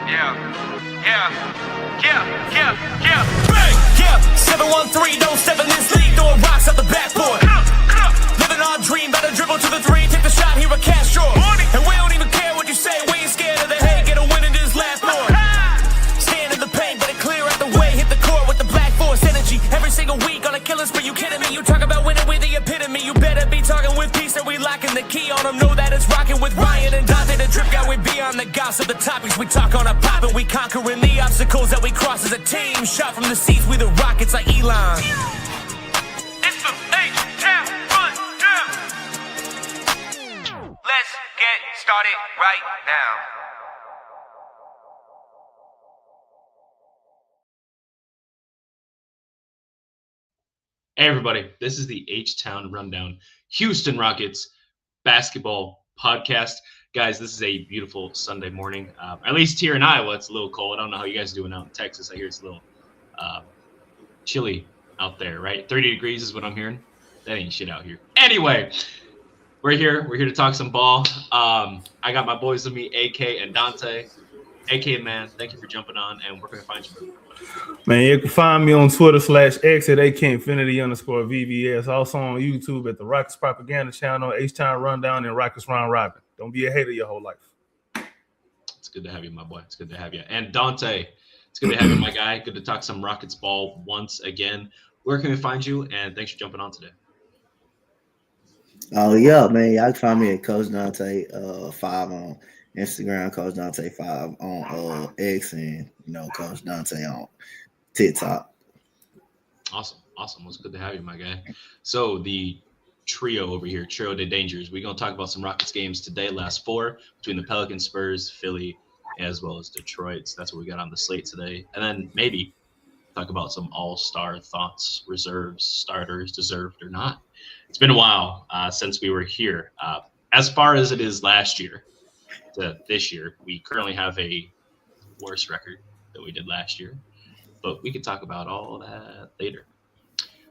Bang! Yeah, 713, don't step in this league, throwing rocks at the backboard. Living our dream, better dribble to the three, take the shot, here a cash draw. And we don't even care what you say, we ain't scared of the hate, get a win in this last board. Stand in the paint, better clear out the way, hit the court with the black force energy. Every single week on a killing spree, you kidding me? You talk about winning with the epitome, you better be talking with peace, and we locking the key on them. Know that it's rocking with Ryan and Donte, the drip guy, we beyond the gossip, the topics we talk on a pop, and we conquering the obstacles that we cross as a team. Shot from the seats, we the Rockets like Elon. It's the H-Town Rundown. Let's get started right now. Hey everybody, this is the H-Town Rundown, Houston Rockets basketball podcast. Guys, this is a beautiful Sunday morning. At least here in Iowa, it's a little cold. I don't know how you guys are doing out in Texas. I hear it's a little chilly out there, right? 30 degrees is what I'm hearing. That ain't shit out here. Anyway, we're here. We're here to talk some ball. I got my boys with me, AK and Donte. AK, man, thank you for jumping on, and where can I find you? Man, you can find me on Twitter /X at AKinfinity_VVS. Also on YouTube at the Rockets Propaganda Channel, H-Town Rundown, and Rockets Round Robin. Don't be a hater your whole life. It's good to have you, my boy. It's good to have you. And Donte, it's good to have you, my guy. Good to talk some Rockets ball once again. Where can we find you? And thanks for jumping on today. Oh yeah, man. Y'all can find me at Coach Donte 5 on Instagram, Coach Donte 5 on X, and Coach Donte on TikTok. Awesome. It's good to have you, my guy. So the trio over here, Trio de Dangers. We're gonna talk about some Rockets games today. Last 4 between the Pelicans, Spurs, Philly, as well as Detroit. So that's what we got on the slate today. And then maybe talk about some all-star thoughts, reserves, starters, deserved or not. It's been a while since we were here. As far as it is last year to this year, we currently have a worse record than we did last year, but we could talk about all that later.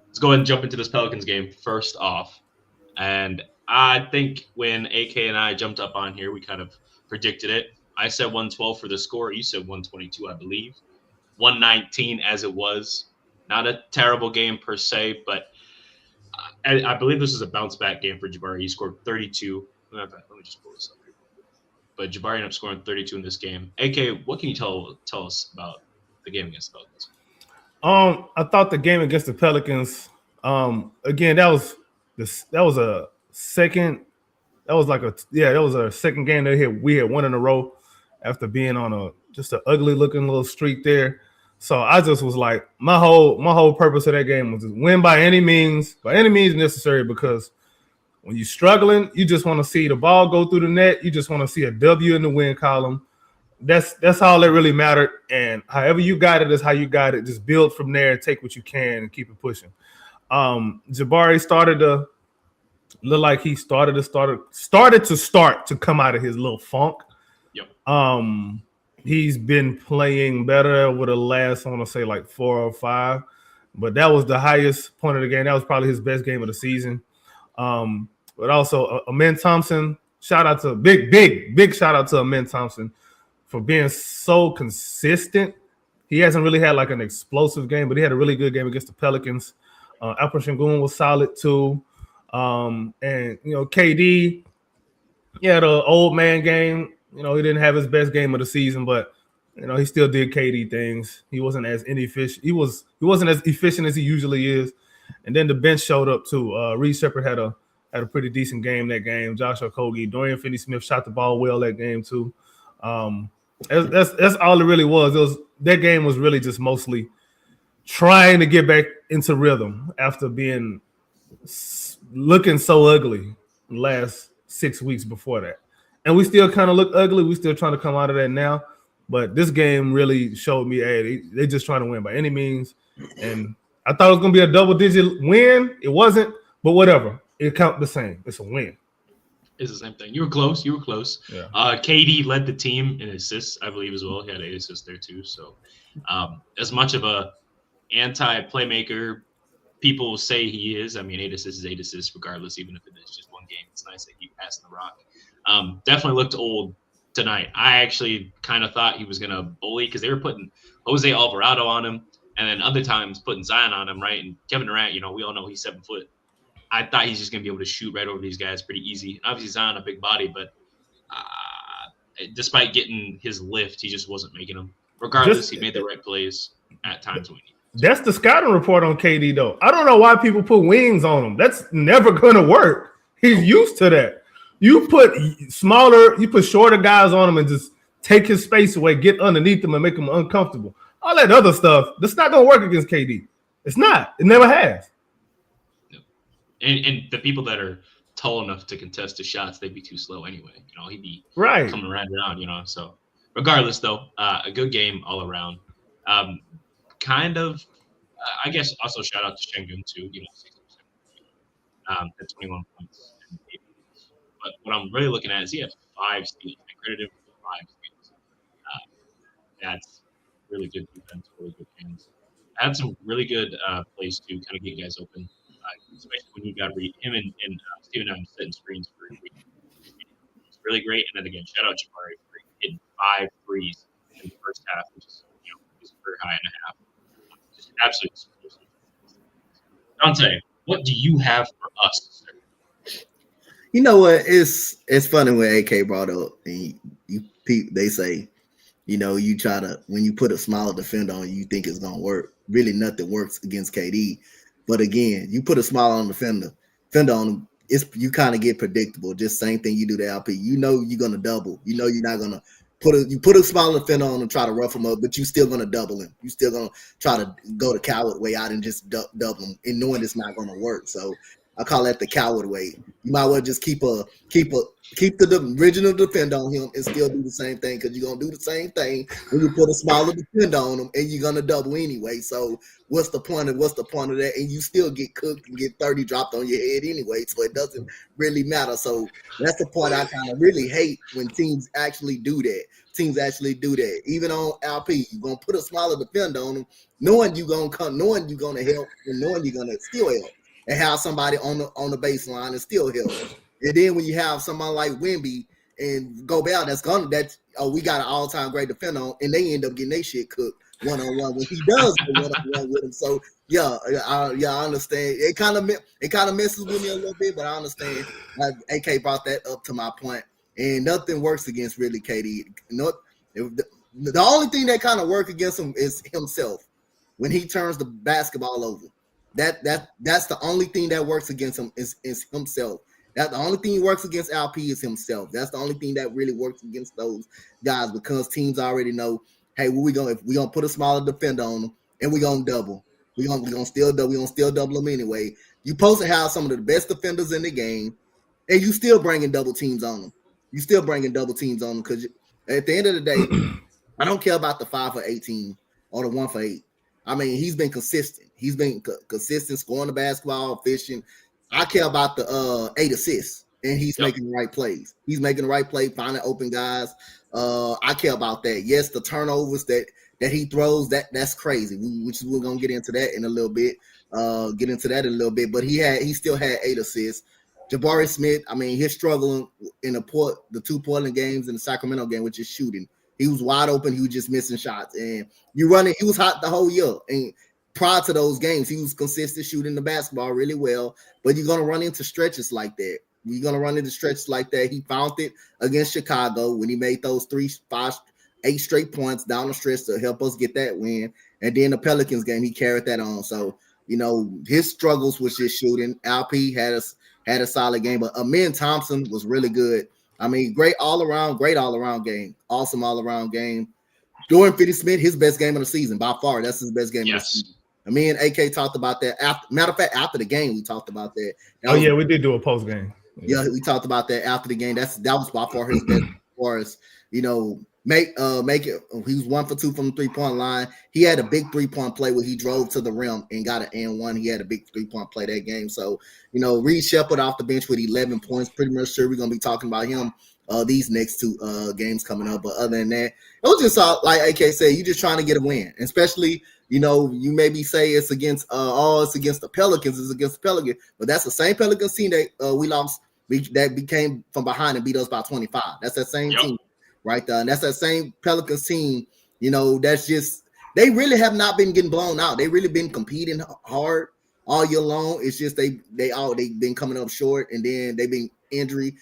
Let's go ahead and jump into this Pelicans game first off. And I think when AK and I jumped up on here, we kind of predicted it. I said 112 for the score. You said 122, I believe. 119 as it was. Not a terrible game per se, but I believe this is a bounce-back game for Jabari. He scored 32. Let me just pull this up here. But Jabari ended up scoring 32 in this game. AK, what can you tell us about the game against the Pelicans? I thought the game against the Pelicans, again, that was a second game that we had won in a row after being on just an ugly looking little streak there. So I just was like, my whole purpose of that game was to win by any means necessary, because when you're struggling, you just want to see the ball go through the net. You just want to see a W in the win column. That's all that really mattered. And however you got it is how you got it. Just build from there and take what you can and keep it pushing. Jabari started to look like he started to come out of his little funk. Yep. He's been playing better over the last, I want to say, like 4 or 5. But that was the highest point of the game. That was probably his best game of the season. But also, Amen Thompson, big shout out to Amen Thompson for being so consistent. He hasn't really had like an explosive game, but he had a really good game against the Pelicans. Alperen Sengun was solid too. And, KD, he had an old man game. He didn't have his best game of the season, but he still did KD things. He wasn't as inefficient. He wasn't as efficient as he usually is. And then the bench showed up too. Reed Sheppard had a pretty decent game that game. Josh Okogie, Dorian Finney-Smith shot the ball well that game too. That's all it really was. That game was really just mostly trying to get back into rhythm after being looking so ugly the last 6 weeks before that. And we still kind of look ugly. We still trying to come out of that now. But this game really showed me, hey, they just trying to win by any means. And I thought it was going to be a double-digit win. It wasn't, but whatever. It counts the same. It's a win. It's the same thing. You were close. Yeah. KD led the team in assists, I believe, as well. He had 8 assists there too. So as much of a anti-playmaker people say he is, 8 assists is 8 assists regardless, even if it is just one game. It's nice that he passed the rock. Definitely looked old tonight. I actually kind of thought he was going to bully because they were putting Jose Alvarado on him, and then other times putting Zion on him, right? And Kevin Durant, we all know he's 7 foot. I thought he's just going to be able to shoot right over these guys pretty easy. Obviously, Zion a big body, but despite getting his lift, he just wasn't making them. Regardless, he made the right plays at times when he needed. That's the scouting report on KD, though. I don't know why people put wings on him. That's never going to work. He's used to that. You put shorter guys on him and just take his space away, get underneath him and make him uncomfortable. All that other stuff, that's not going to work against KD. It's not. It never has. And the people that are tall enough to contest the shots, they'd be too slow anyway. He'd be coming right around, So regardless, though, a good game all around. I guess also shout out to Şengün too, 60% at 21 points. But what I'm really looking at is he had 5 steals. I credit him for 5 steals. That's really good defense, really good hands. Had some really good plays to kind of get guys open. Especially when you got him and Steven Adams setting screens for it's really great. And then again, shout out Jabari for hitting 5 threes in the first half, which is his career high and a half. Just absolutely explosive. Donte, what do you have for us, sir? You know what? It's funny when AK brought up and they say, you try to when you put a smaller defender on you think it's gonna work. Really, nothing works against KD. But again, you put a smile on the defender on him, you kind of get predictable. Just same thing you do to LP. You're gonna double. You're not gonna put a smile on the defender on him and try to rough him up, but you still gonna double him. You still gonna try to go the coward way out and just double him, and knowing it's not gonna work. So I call that the coward way. You might well just keep the original defender on him and still do the same thing, because you're gonna do the same thing when you put a smaller defender on him and you're gonna double anyway. So what's the point of that? And you still get cooked and get 30 dropped on your head anyway, so it doesn't really matter. So that's the part I kind of really hate, when teams actually do that. Even on LP, you're gonna put a smaller defender on him, knowing you're gonna help and knowing you're gonna still help. And have somebody on the baseline and still help. And then when you have someone like Wemby and Gobert we got an all-time great defender on, and they end up getting their shit cooked one-on-one when he does go one-on-one with him. So I understand. It kind of messes with me a little bit, but I understand. AK brought that up to my point, and nothing works against really KD. The only thing that kind of works against him is himself when he turns the basketball over. That's the only thing that works against him is himself. That's the only thing he works against LP is himself. That's the only thing that really works against those guys, because teams already know, hey, if we're gonna put a smaller defender on them and we're gonna double. We're gonna still double them anyway. You supposed to have some of the best defenders in the game, and you still bringing double teams on them. Because at the end of the day, I don't care about the 5 for 18 or the 1 for 8. I mean, he's been consistent. He's been consistent, scoring the basketball, efficient. I care about the 8 assists, and he's making the right plays. He's making the right play, finding open guys. I care about that. Yes, the turnovers that he throws, that's crazy. We're gonna get into that in a little bit. But he still had 8 assists. Jabari Smith, I mean, he's struggling in the 2 Portland games and the Sacramento game, which is shooting. He was wide open. He was just missing shots. And he was hot the whole year. And prior to those games, he was consistent shooting the basketball really well. But you're going to run into stretches like that. He found it against Chicago when he made those 8 straight points down the stretch to help us get that win. And then the Pelicans game, he carried that on. So, his struggles was just shooting. LP had a solid game. But Amin Thompson was really good. I mean, great all-around game. Awesome all-around game. Dorian Finney-Smith, his best game of the season. By far, that's his best game of the season. Me and AK talked about that. Matter of fact, after the game, we talked about that. We did do a post-game. Yeah, we talked about that after the game. That was by far his best as far as, make it. He was 1 for 2 from the 3-point line. He had a big 3-point play where he drove to the rim and got an and-1. He had a big 3-point play that game. So, Reed Shepherd off the bench with 11 points. Pretty much sure we're going to be talking about him these next 2 games coming up. But other than that, it was just like AK said, you just trying to get a win. And especially, you maybe say it's against the Pelicans. It's against the Pelicans. But that's the same Pelicans team that we lost, that became from behind and beat us by 25. That's that same team. right there. And that's that same Pelicans team. You know, that's just they really have not been getting blown out. They really been competing hard all year long. It's just they've been coming up short, and then they've been injury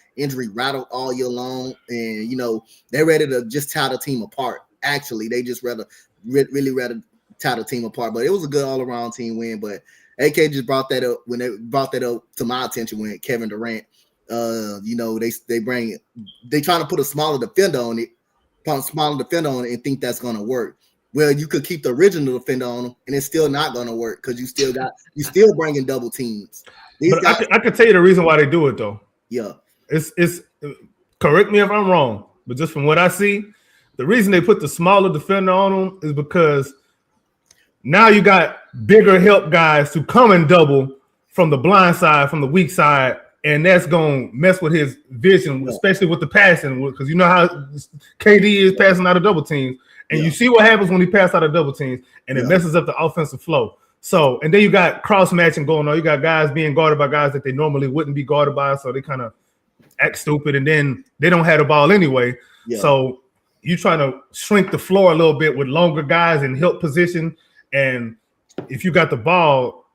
rattled all year long, and you know they're ready to just tear the team apart. Actually, they just really rather tear the team apart. But it was a good all around team win. But AK just brought that up when they brought that up to my attention when Kevin Durant. You know they trying to put a smaller defender on it, and think that's gonna work. Well, you could keep the original defender on them, and it's still not gonna work because you still bringing double teams. I can tell you the reason why they do it though. Yeah, it's correct me if I'm wrong, but just from what I see, the reason they put the smaller defender on them is because now you got bigger help guys to come and double from the blind side, from the weak side, and that's gonna mess with his vision, especially with the passing, because you know how KD is passing out of double teams, and you see what happens when he passes out of double teams, and it messes up the offensive flow. So, and then you got cross matching going on. You got guys being guarded by guys that they normally wouldn't be guarded by, so they kind of act stupid, and then they don't have the ball anyway. Yeah. So you trying to shrink the floor a little bit with longer guys in help position, and if you got the ball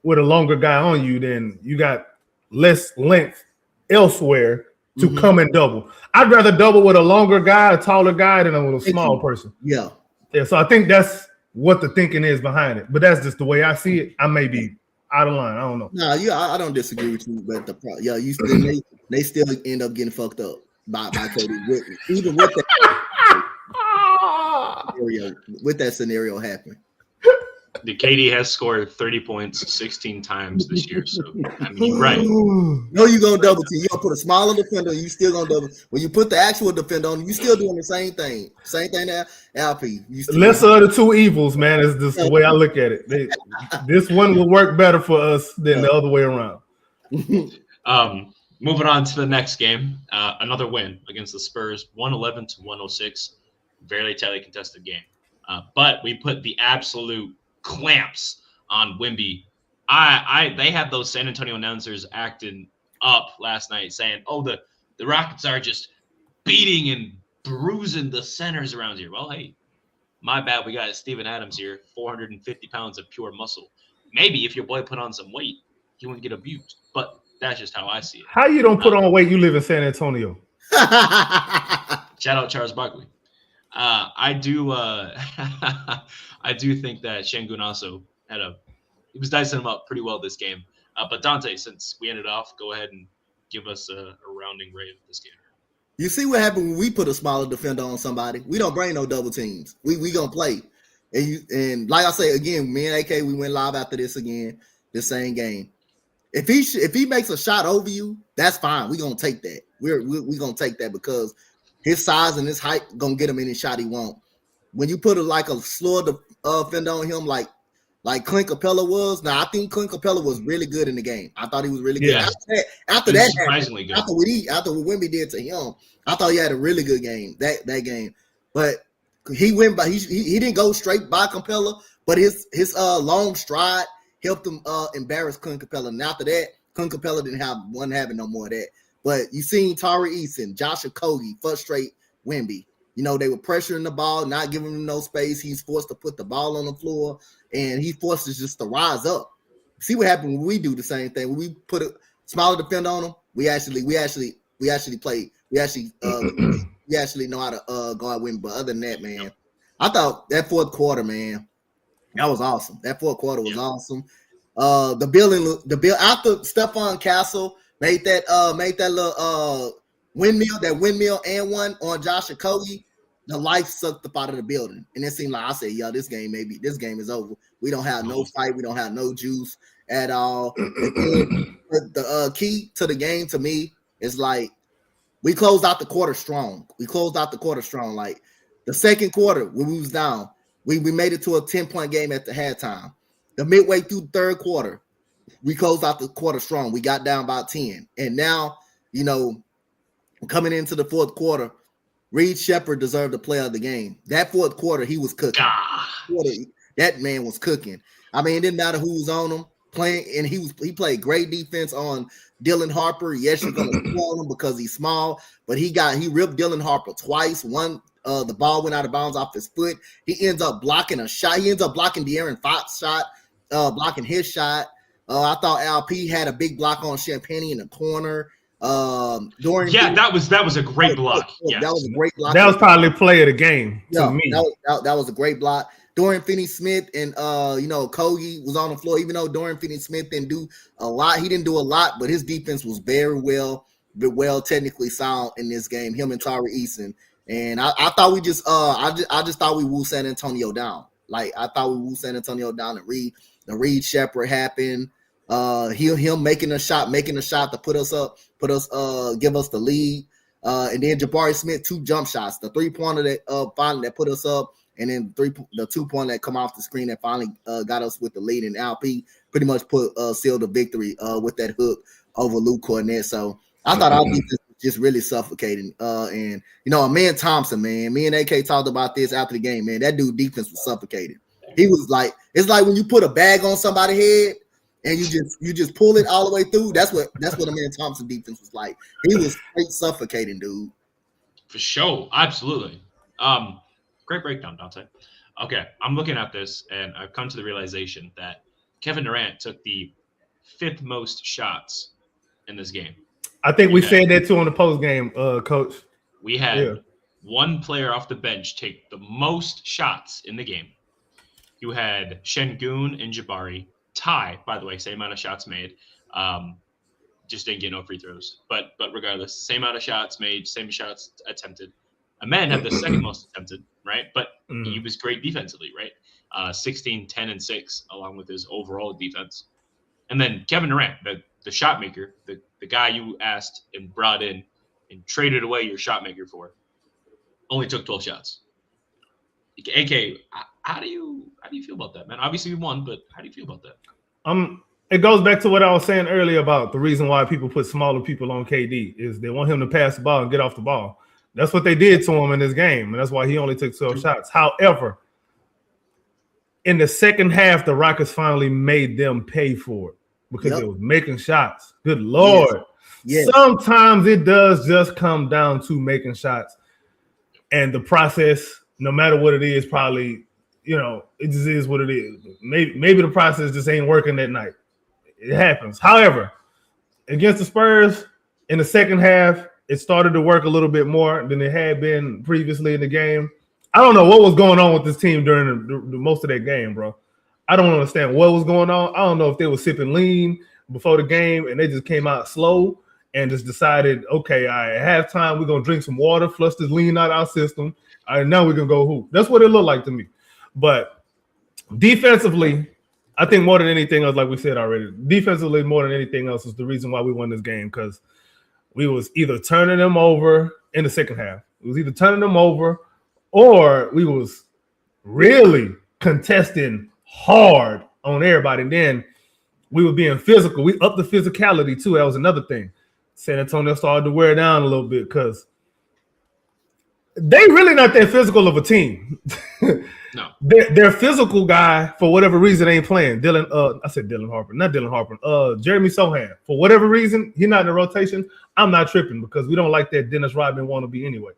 with a longer guy on you, then you got less length elsewhere to come and double. I'd rather double with a longer guy, a taller guy, than with a small person. Yeah. So I think that's what the thinking is behind it, but that's just the way I see it. I may be out of line. I don't know. No, I don't disagree with you, but they still end up getting fucked up by Cody, even with that scenario happening. The KD has scored 30 points 16 times this year. So I mean, you're right. No, you're gonna double team. You're gonna put a smaller defender, you still gonna double. When you put the actual defender on, you still doing the same thing. Same thing that LP. Lesser of the two evils, man, is just the way I look at it. This one will work better for us than the other way around. Moving on to the next game. Another win against the Spurs, 111-106. Very tightly contested game. But we put the absolute clamps on Wemby. They had those San Antonio announcers acting up last night saying, oh, the Rockets are just beating and bruising the centers around here. Well, hey, my bad. We got Steven Adams here, 450 pounds of pure muscle. Maybe if your boy put on some weight, he wouldn't get abused. But that's just how I see it. How you don't put on weight? You live in San Antonio. Shout out Charles Barkley. I do think that Şengün also he was dicing him up pretty well this game. But Donte, since we ended off, go ahead and give us a rounding rate of this game. You see what happened when we put a smaller defender on somebody? We don't bring no double teams. We gonna play. And like I say again, me and AK, we went live after this again, the same game. If he makes a shot over you, that's fine. We're gonna take that. We're gonna take that because his size and his height gonna get him any shot he want. When you put a slower defender on him, like Clint Capella was. Now I think Clint Capella was really good in the game. I thought he was really good. Yeah. After that, surprisingly good. After what Wemby did to him, I thought he had a really good game that game. But he went by. He didn't go straight by Capella, but his long stride helped him embarrass Clint Capella. And after that, Clint Capella wasn't having no more of that. But you seen Tari Eason, Josh Okogie frustrate Wemby. You know, they were pressuring the ball, not giving him no space. He's forced to put the ball on the floor, and he forced us just to rise up. See what happened when we do the same thing. When we put a smaller defender on him, we actually play. We actually know how to guard Wemby. But other than that, man, I thought that fourth quarter, man, that was awesome. That fourth quarter was awesome. The bill after Stephon Castle made that little windmill and one on Josh Okogie, the life sucked up out of the building. And it seemed like I said, this game is over. We don't have no fight, we don't have no juice at all. The key to the game to me is like we closed out the quarter strong. Like the second quarter when we was down, we made it to a 10-point game at the halftime. The midway through the third quarter, we closed out the quarter strong. We got down by 10. And now, coming into the fourth quarter, Reed Shepherd deserved the player of the game. That fourth quarter, he was cooking. That man was cooking. I mean, it didn't matter who was on him. playing, and he played great defense on Dylan Harper. Yes, you're gonna spoil him because he's small, but he ripped Dylan Harper twice. One, the ball went out of bounds off his foot. He ends up blocking a shot. He ends up blocking De'Aaron Fox shot, blocking his shot. I thought LP had a big block on Champagne in the corner. That was a great block. Yes. That was a great block. That was probably play of the game to me. That was a great block. Dorian Finney-Smith and Kogi was on the floor. Even though Dorian Finney-Smith didn't do a lot, but his defense was very well technically sound in this game. Him and Tari Eason. And I thought we just I just thought we woo San Antonio down. Like I thought we woo San Antonio down. The Reed Shepherd happened. Him making a shot to put us up, give us the lead. And then Jabari Smith 2 jump shots, the 3-pointer that finally that put us up, and then the 2-pointer that come off the screen that finally got us with the lead. And LP pretty much sealed the victory with that hook over Luke Cornett. So I thought our defense was just really suffocating. And Amen Thompson, man, me and AK talked about this after the game, man. That dude defense was suffocating. He was like, it's like when you put a bag on somebody's head and you just pull it all the way through. That's what Amen Thompson defense was like. He was straight suffocating, dude. For sure, absolutely. Great breakdown, Donte. Okay, I'm looking at this, and I've come to the realization that Kevin Durant took the 5th most shots in this game. I think we said that too on the post game, Coach. We had one player off the bench take the most shots in the game. You had Şengün and Jabari tie, by the way, same amount of shots made. Just didn't get no free throws. But regardless, same amount of shots made, same shots attempted. A man had the second most attempted, right? But he was great defensively, right? 16, 10, and 6, along with his overall defense. And then Kevin Durant, the shot maker, the guy you asked and brought in and traded away your shot maker for, only took 12 shots. AK, how do you feel about that, man? Obviously we won, but how do you feel about that? It goes back to what I was saying earlier about the reason why people put smaller people on KD is they want him to pass the ball and get off the ball. That's what they did to him in this game, and that's why he only took 12 shots. However, in the second half, the Rockets finally made them pay for it because they was making shots. Good Lord. Yes. Sometimes it does just come down to making shots, and the process, no matter what it is, probably, it just is what it is. Maybe the process just ain't working that night. It happens. However, against the Spurs in the second half, it started to work a little bit more than it had been previously in the game. I don't know what was going on with this team during the most of that game, bro. I don't understand what was going on. I don't know if they were sipping lean before the game and they just came out slow and just decided, okay, at halftime, we're going to drink some water, flush this lean out of our system. All right, now we're going to go hoop. That's what it looked like to me. But defensively, I think more than anything else, like we said already, defensively more than anything else is the reason why we won this game, because we was either turning them over in the second half. It was either turning them over or we was really contesting hard on everybody. And then we were being physical. We upped the physicality too. That was another thing. San Antonio started to wear down a little bit because they really not that physical of a team. No. Their physical guy, for whatever reason, ain't playing. I said Dylan Harper, not Dylan Harper. Jeremy Sohan. For whatever reason, he's not in the rotation. I'm not tripping because we don't like that Dennis Rodman wannabe anyway.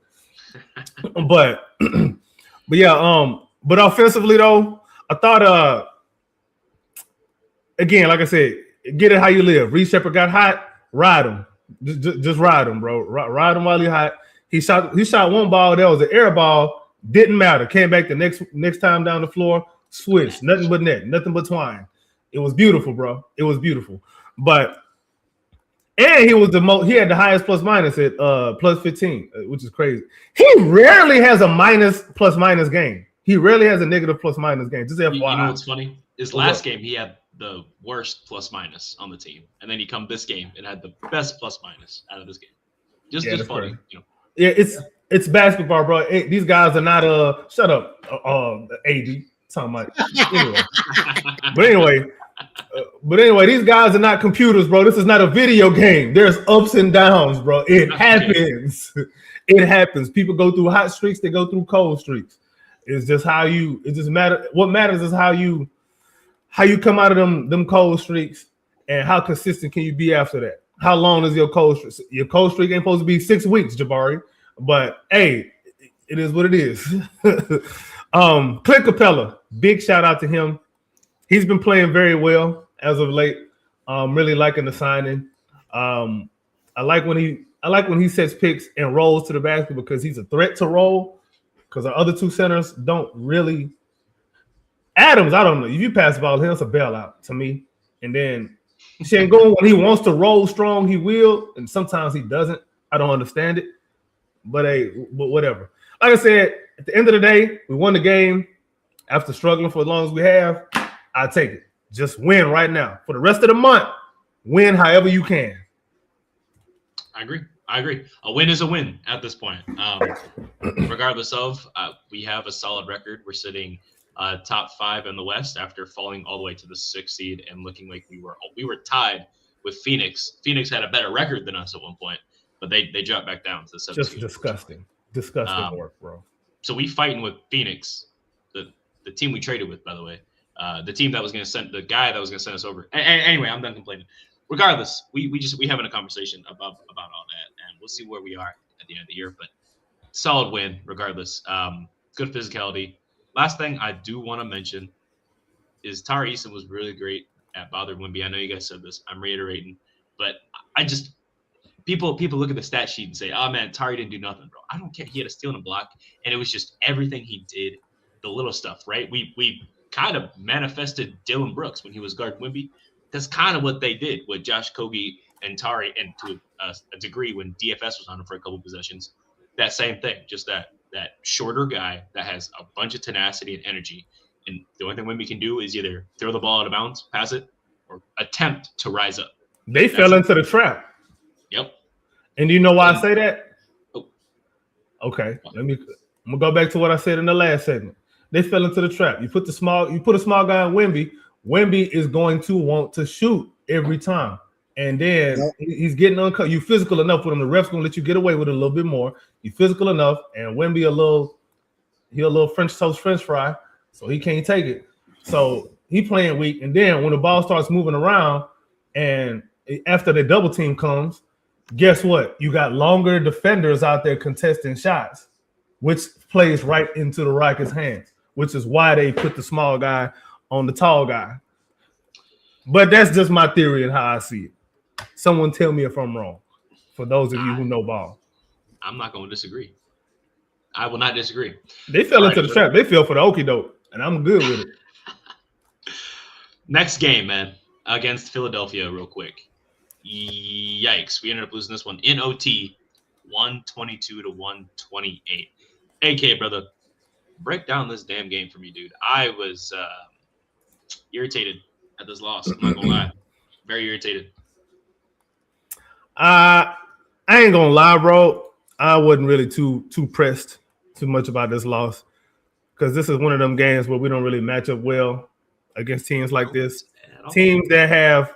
but offensively though, I thought again, like I said, get it how you live. Reed Shepherd got hot, ride him. Just ride him, bro. Ride him while he's hot. He shot one ball. That was an air ball. Didn't matter. Came back the next time down the floor. Switched. Nothing but net. Nothing but twine. It was beautiful, bro. It was beautiful. And he was he had the highest plus minus at plus 15, which is crazy. He rarely has a minus plus minus game. He rarely has a negative plus minus game. Just FYI. You know what's funny? His last game, he had the worst plus minus on the team, and then he come this game and had the best plus minus out of this game. Just funny, Yeah, it's basketball, bro. These guys are not shut up, AD. Talking about anyway. But anyway, these guys are not computers, bro. This is not a video game. There's ups and downs, bro. It happens. It happens. People go through hot streaks. They go through cold streaks. It's just how it just matters. What matters is how you how you come out of them cold streaks, and how consistent can you be after that? How long is your cold streak? Your cold streak ain't supposed to be 6 weeks, Jabari. But hey, it is what it is. Clint Capella, big shout out to him. He's been playing very well as of late. Really liking the signing. I like when he sets picks and rolls to the basket because he's a threat to roll. Because our other two centers don't really. Adams, I don't know. If you pass the ball, it's a bailout to me. And then Şengün, when he wants to roll strong, he will, and sometimes he doesn't. I don't understand it. But whatever. Like I said, at the end of the day, we won the game after struggling for as long as we have. I take it. Just win right now. For the rest of the month, win however you can. I agree. A win is a win at this point. Regardless of, we have a solid record. We're sitting top 5 in the West after falling all the way to the 6th seed and looking like we were tied with Phoenix. Phoenix had a better record than us at one point, but they dropped back down to the 7th Just seed. disgusting work, bro. So we fighting with Phoenix, the team we traded with, by the way, the team that was going to send the guy that was going to send us over. Anyway, I'm done complaining. Regardless, we having a conversation about all that, and we'll see where we are at the end of the year. But solid win, regardless. Good physicality. Last thing I do want to mention is Tari Eason was really great at bothering Wemby. I know you guys said this. I'm reiterating, but I just people look at the stat sheet and say, "Oh man, Tari didn't do nothing, bro." I don't care. He had a steal and a block, and it was just everything he did, the little stuff, right? We kind of manifested Dylan Brooks when he was guarding Wemby. That's kind of what they did with Josh Kogi and Tari, and to a degree when DFS was on him for a couple possessions. That same thing, just that shorter guy that has a bunch of tenacity and energy. And the only thing Wemby can do is either throw the ball out of bounds, pass it, or attempt to rise up. They fell into the trap. Yep. And do you know why I say that? Oh. Okay. I'm gonna go back to what I said in the last segment. They fell into the trap. You put a small guy on Wemby. Wemby is going to want to shoot every time. And then he's getting uncut. You physical enough with him. The ref's gonna let you get away with it a little bit more. You physical enough, and Wemby a little French toast French fry, so he can't take it. So he playing weak. And then when the ball starts moving around, and after the double team comes, guess what? You got longer defenders out there contesting shots, which plays right into the Rockets' hands, which is why they put the small guy on the tall guy. But that's just my theory and how I see it. Someone tell me if I'm wrong, for those of you who know ball. I'm not going to disagree. I will not disagree. They fell into the trap. They fell for the okie doke, and I'm good with it. Next game, man, against Philadelphia real quick. Yikes. We ended up losing this one in OT, 122-128. AK, brother, break down this damn game for me, dude. I was irritated at this loss. I'm not going to lie. Very irritated. I ain't going to lie, bro. I wasn't really too pressed too much about this loss because this is one of them games where we don't really match up well against teams like this. Teams that have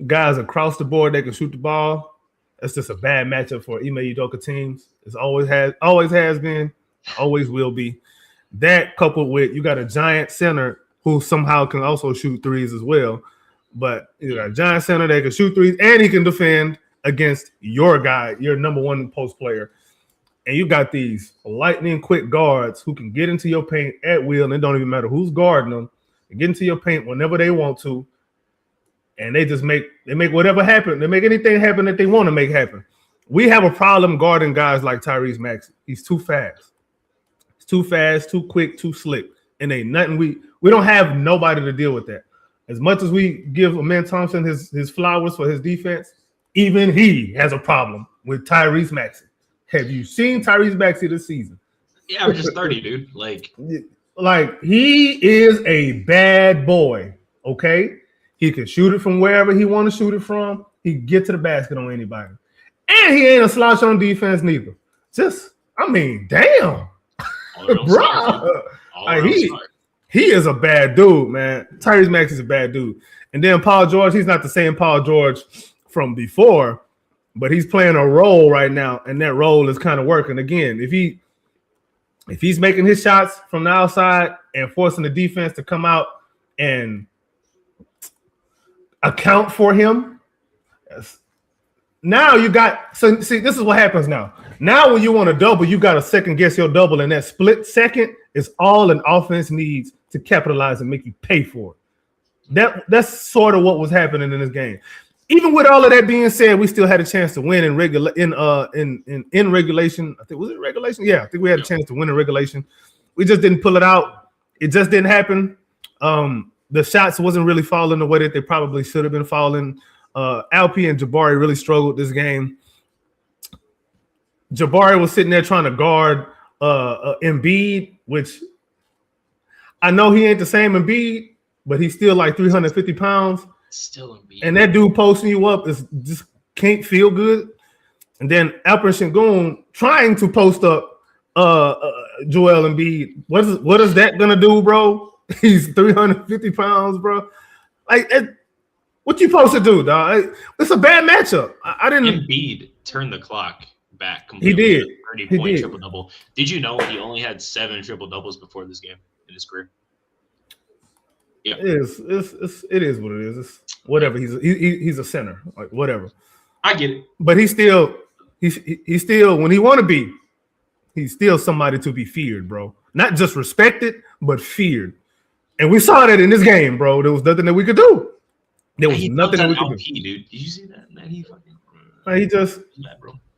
guys across the board that can shoot the ball. That's just a bad matchup for Ime Udoka teams. It's always has been, always will be. That coupled with you got a giant center who somehow can also shoot threes as well. But you got a giant center that can shoot threes and he can defend against your guy, your number one post player. And you got these lightning quick guards who can get into your paint at will, and it don't even matter who's guarding them. They get into your paint whenever they want to. And they just make whatever happen. They make anything happen that they want to make happen. We have a problem guarding guys like Tyrese Maxey. He's too fast. He's too fast, too quick, too slick. And ain't nothing we don't have nobody to deal with that. As much as we give Amen Thompson his flowers for his defense, even he has a problem with Tyrese Maxey. Have you seen Tyrese Maxey this season? Yeah, we're just 30, dude. Like he is a bad boy, okay? He can shoot it from wherever he want to shoot it from. He can get to the basket on anybody. And he ain't a slouch on defense neither. Damn. Bro. He is a bad dude, man. Tyrese Maxey's a bad dude. And then Paul George, he's not the same Paul George from before, but he's playing a role right now, and that role is kind of working. Again, if he's making his shots from the outside and forcing the defense to come out and account for him. Now you got so see this is what happens now. Now when you want to double, you got to second guess your double, and that split second is all an offense needs to capitalize and make you pay for it. That's sort of what was happening in this game. Even with all of that being said, we still had a chance to win in regulation. I think was it regulation? Yeah, I think we had a chance to win in regulation. We just didn't pull it out. It just didn't happen. The shots wasn't really falling the way that they probably should have been falling. Alp and Jabari really struggled this game. Jabari was sitting there trying to guard Embiid, which I know he ain't the same Embiid, but he's still like 350 pounds. Still Embiid. And that dude posting you up is just can't feel good. And then Alper Sengun trying to post up Joel Embiid. What is that gonna do, bro? He's 350 pounds, bro. Like what you supposed to do, dog? It's a bad matchup. I didn't. Embiid turned the clock back completely. He did. 30-point triple-double. Did you know he only had 7 triple-doubles before this game in his career? Yeah. It is what it is. It's whatever. He's a center. Like whatever. I get it. But he's still when he want to be, he's still somebody to be feared, bro. Not just respected, but feared. And we saw that in this game, bro. There was nothing that we could do. There was nothing that we could do. Dude. Did you see that? Man, he fucking.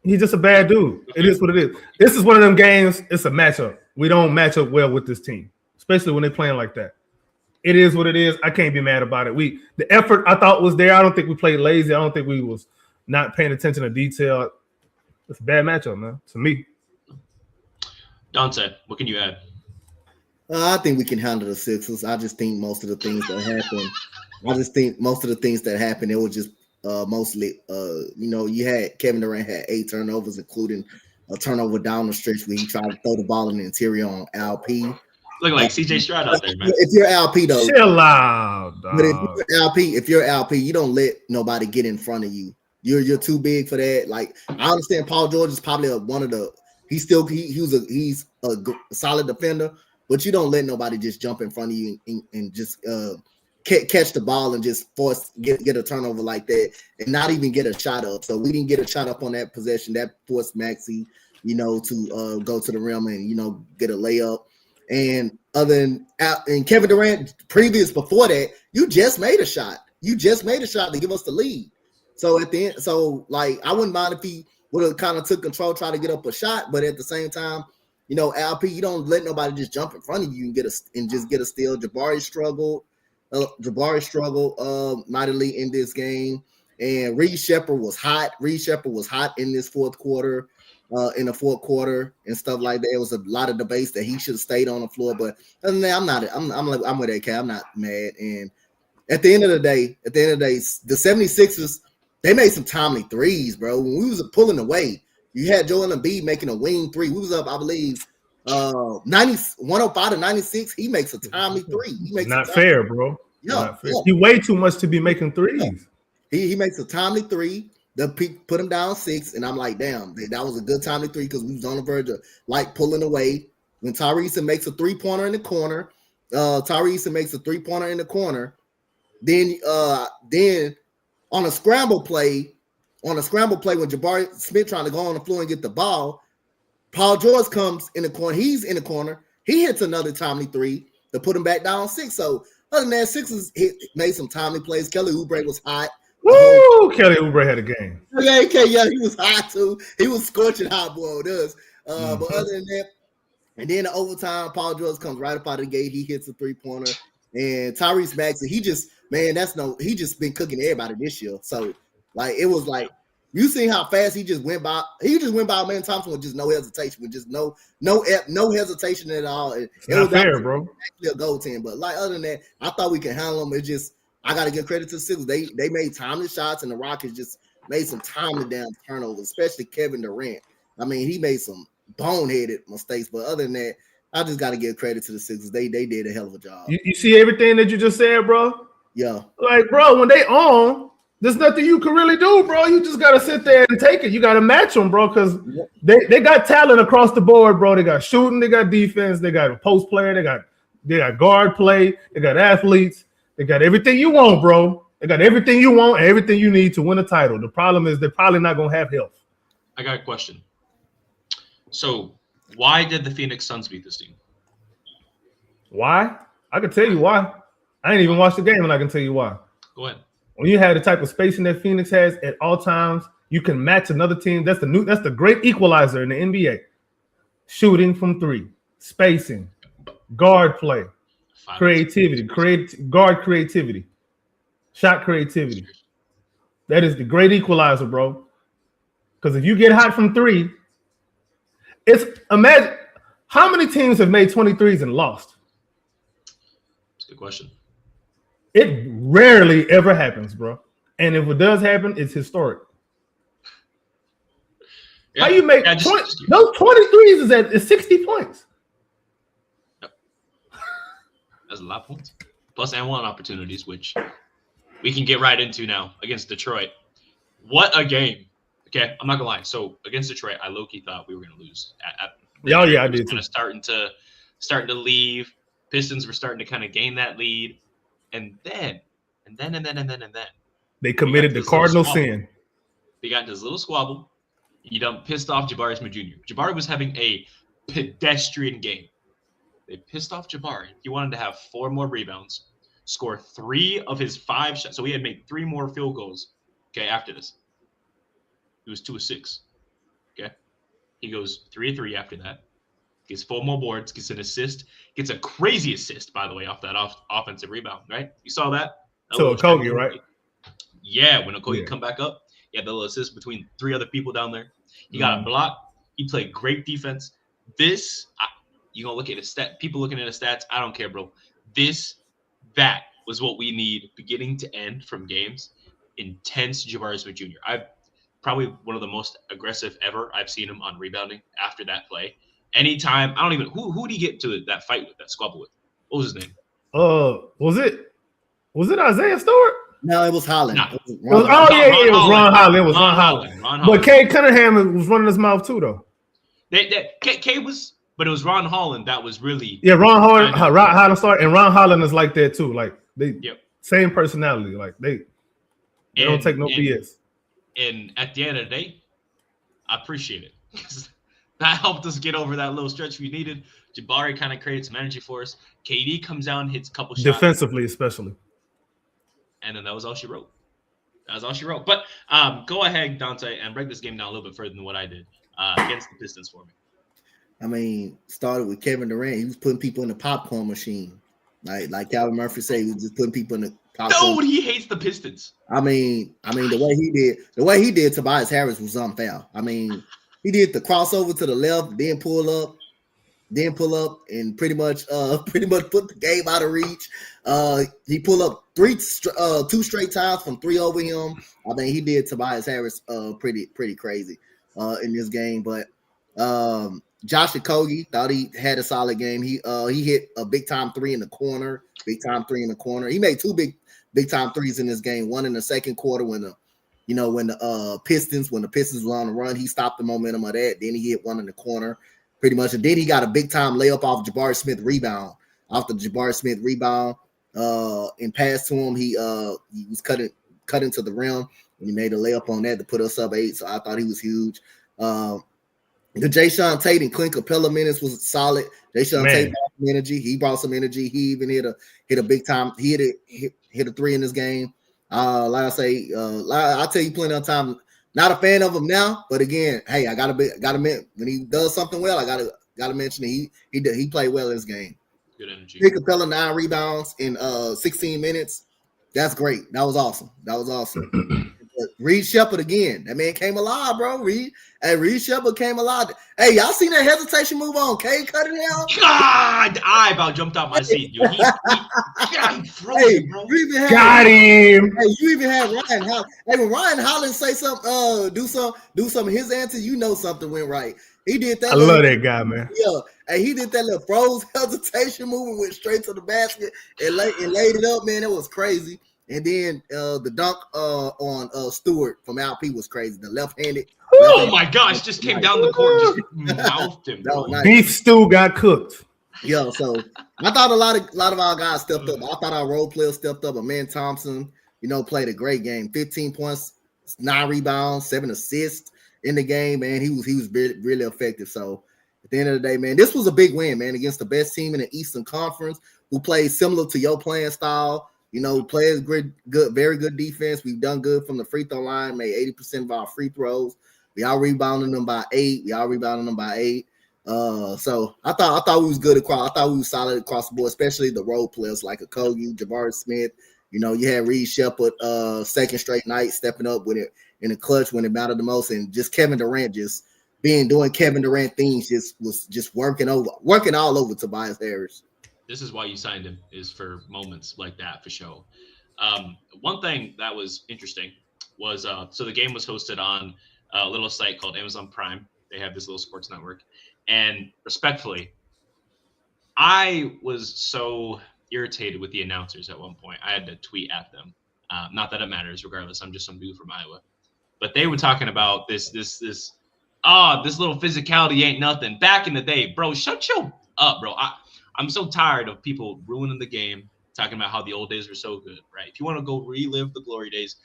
He's just a bad dude. It is what it is. This is one of them games. It's a matchup. We don't match up well with this team, especially when they're playing like that. It is what it is. I can't be mad about it. The effort I thought was there. I don't think we played lazy. I don't think we was not paying attention to detail. It's a bad matchup, man. To me. Donte, what can you add? I think we can handle the Sixers. I just think most of the things that happened, it was just mostly, you had Kevin Durant had 8 turnovers, including a turnover down the stretch where he tried to throw the ball in the interior on LP. Looking like CJ Stroud out there, man. If you're LP, though. Chill out, dog. But if you're LP, you don't let nobody get in front of you. You're too big for that. Like, I understand Paul George is probably one of the he's a solid defender, but you don't let nobody just jump in front of you and just catch the ball and just get a turnover like that and not even get a shot up. So we didn't get a shot up on that possession. That forced Maxey, to go to the rim and get a layup. And Kevin Durant, before that, you just made a shot. You just made a shot to give us the lead. So at the end, I wouldn't mind if he would have kind of took control, try to get up a shot, but at the same time, LP, you don't let nobody just jump in front of you and just get a steal. Jabari struggled mightily in this game, and Reed Shepherd was hot. In this fourth quarter. In the fourth quarter and stuff like that. It was a lot of debates that he should have stayed on the floor, but other than that, I'm with AK. I'm not mad. And at the end of the day, the 76ers, they made some timely threes, bro. When we was pulling away, you had Joel Embiid making a wing 3. We was up, I believe, 105 to 96. He makes a timely 3. He makes not fair, bro. Yeah, He way too much to be making threes. Yeah. He makes a timely 3. The peak put him down 6, and I'm like, damn, that was a good timely 3 because we was on the verge of pulling away. When Tyrese makes a 3-pointer in the corner, then on a scramble play when Jabari Smith trying to go on the floor and get the ball, Paul George comes in the corner. He's in the corner. He hits another timely 3 to put him back down 6. So other than that, Sixers made some timely plays. Kelly Oubre was hot. Woo! Kelly Oubre had a game. Yeah, he was hot too. He was scorching hot, boy. But other than that, and then the overtime, Paul George comes right up out of the gate. He hits a 3-pointer, and Tyrese Maxey, he just been cooking everybody this year. So it was like you seen how fast he just went by. He just went by Man Thompson with just no hesitation, with just no hesitation at all. It was fair, bro. Actually a goaltend, but other than that, I thought we could handle him. It just. I got to give credit to the Sixers. They made timely shots, and the Rockets just made some timely damn turnovers, especially Kevin Durant. I mean, he made some boneheaded mistakes, but other than that, I just got to give credit to the Sixers. They did a hell of a job. You see everything that you just said, bro? Yeah. Bro, when they on, there's nothing you can really do, bro. You just got to sit there and take it. You got to match them, bro, because they got talent across the board, bro. They got shooting, they got defense, they got a post player, they got guard play, they got athletes. They got everything you want, bro. They got everything you want and everything you need to win a title. The problem is they're probably not going to have health. I got a question. So, why did the Phoenix Suns beat this team? Why? I can tell you why. I ain't even watched the game, and I can tell you why. Go ahead. When you have the type of spacing that Phoenix has at all times, you can match another team. That's the great equalizer in the NBA. Shooting from three, spacing, guard play, creativity, guard creativity, shot creativity. That is the great equalizer, bro. Because if you get hot from three, imagine how many teams have made 23s and lost. That's a good question. It rarely ever happens, bro. And if it does happen, it's historic. Yeah, How you make yeah, those 23s is 60 points. Yep. That's a lot of points. Plus and one opportunities, which we can get right into now against Detroit. What a game. Okay, I'm not gonna lie. So against Detroit, I low-key thought we were gonna lose. Yeah, I did too. Kind of starting to leave. Pistons were starting to kind of gain that lead. And then they committed the cardinal sin. They got into this little squabble. You done pissed off Jabari Smith Jr. Jabari was having a pedestrian game. They pissed off Jabari. He wanted to have 4 more rebounds, score 3 of his 5 shots. So he had made 3 more field goals. Okay, after this, he was 2 of 6. Okay, he goes 3 of 3 after that. Gets 4 more boards, gets an assist, gets a crazy assist, by the way, off that offensive rebound, right? You saw that? So Okogie, right? Yeah, when Okogie come back up, he had the little assist between 3 other people down there. He got a block. He played great defense. You're going to look at his stat. People looking at his stats, I don't care, bro. That was what we need beginning to end from games. Intense Jabari Smith Jr. Probably one of the most aggressive ever I've seen him on rebounding after that play. Anytime, I don't even who did he get to that fight with, that squabble with? What was his name? Was it Isaiah Stewart? No, it was Holland. Nah. It was it was Ron Holland. It was Ron Holland. But Cade Cunningham was running his mouth too, though. K was, but it was Ron Holland that was really. Yeah, Ron Holland started, and Ron Holland is like that too. Like they same personality. Like they don't take no BS. And at the end of the day, I appreciate it. That helped us get over that little stretch we needed. Jabari kind of created some energy for us. KD comes down, hits a couple shots. Defensively, especially. And then that was all she wrote. But go ahead, Donte, and break this game down a little bit further than what I did against the Pistons for me. I mean, started with Kevin Durant. He was putting people in the popcorn machine. Like Calvin Murphy said, he was just putting people in the popcorn. Dude, he hates the Pistons. I mean, the way he did Tobias Harris was unfair. I mean, he did the crossover to the left, then pull up, and pretty much put the game out of reach. He pulled up 2 straight times from 3 over him. I mean, he did Tobias Harris pretty crazy in this game. But Josh Okogie thought he had a solid game. He hit a big time 3 in the corner. He made 2 big time 3s in this game. One in the second quarter when the Pistons were on the run, he stopped the momentum of that. Then he hit one in the corner, pretty much. And then he got a big time layup off Jabari Smith rebound. Off the Jabari Smith rebound, and passed to him. He was cut into the rim, and he made a layup on that to put us up 8. So I thought he was huge. The Jayshawn Tate and Clint Capella minutes was solid. Jayshawn Tate brought some energy. He brought some energy. He even hit a big time. He hit a 3 in this game. Like I say, I tell you plenty of time. Not a fan of him now, but again, hey, I gotta mention when he does something well. I gotta mention it. He played well in this game. Good energy. Clint Capella 9 rebounds in 16 minutes. That's great. That was awesome. But Reed Shepard again. That man came alive, bro. Reed Shepard came alive. Hey, y'all seen that hesitation move on Cade Cunningham? God, I about jumped out my seat. Yo, he froze, bro. Got him. Hey, you even had Ryan Holland. Hey, when Ryan Holland say something, do some of his answer, you know something went right. He did that. I love that guy, man. Yeah, and he did that little froze hesitation move and went straight to the basket and laid it up, man. It was crazy. And then the dunk on Stewart from LP was crazy. The left-handed. Oh my gosh! Just came down the court, just mouthed him. Nice. Beef stew got cooked. Yeah, so I thought a lot of our guys stepped up. I thought our role players stepped up. Man Thompson, played a great game. 15 points, 9 rebounds, 7 assists in the game, man. He was really, really effective. So at the end of the day, man, this was a big win, man, against the best team in the Eastern Conference who played similar to your playing style. Players good, very good defense. We've done good from the free throw line, made 80% of our free throws. We all rebounding them by 8. So I thought we was good across. I thought we was solid across the board, especially the role players like Okogie, Jabari Smith. You had Reed Shepherd, second straight night stepping up with it in the clutch when it mattered the most, and just Kevin Durant just doing Kevin Durant things, was working all over Tobias Harris. This is why you signed him, is for moments like that, for sure. One thing that was interesting was so the game was hosted on a little site called Amazon Prime. They have this little sports network. And respectfully, I was so irritated with the announcers at one point. I had to tweet at them. Not that it matters, regardless. I'm just some dude from Iowa. But they were talking about this little physicality ain't nothing. Back in the day, bro, shut your up, bro. I'm so tired of people ruining the game, talking about how the old days were so good, right? If you want to go relive the glory days,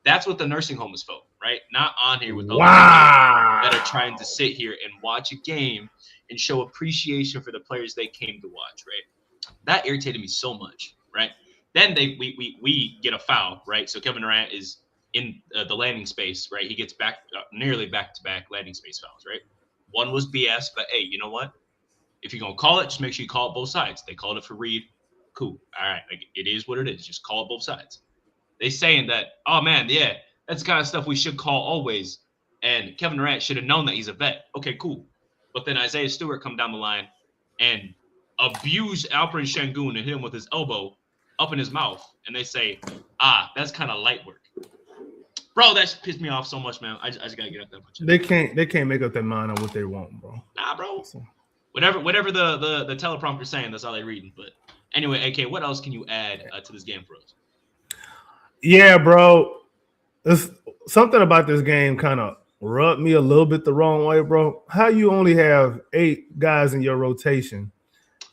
that's what the nursing home is for, right? Not on here with all the people that are trying to sit here and watch a game and show appreciation for the players they came to watch, right? That irritated me so much, right? Then we get a foul, right? So Kevin Durant is in the landing space, right? He gets nearly back-to-back landing space fouls, right? One was BS, but hey, you know what? If you're going to call it, just make sure you call it both sides. They called it for Reed. Cool. All right. Like, it is what it is. Just call it both sides. They saying that, oh, man, yeah, that's the kind of stuff we should call always. And Kevin Durant should have known that he's a vet. Okay, cool. But then Isaiah Stewart come down the line and abuse Alperen Şengün and hit him with his elbow up in his mouth. And they say, that's kind of light work. Bro, that pissed me off so much, man. I just got to get up that much. They can't make up their mind on what they want, bro. Nah, bro. Whatever the teleprompter's saying, that's all they reading. But anyway, AK, what else can you add to this game for us? Yeah, bro. Something about this game kind of rubbed me a little bit the wrong way, bro. How you only have 8 guys in your rotation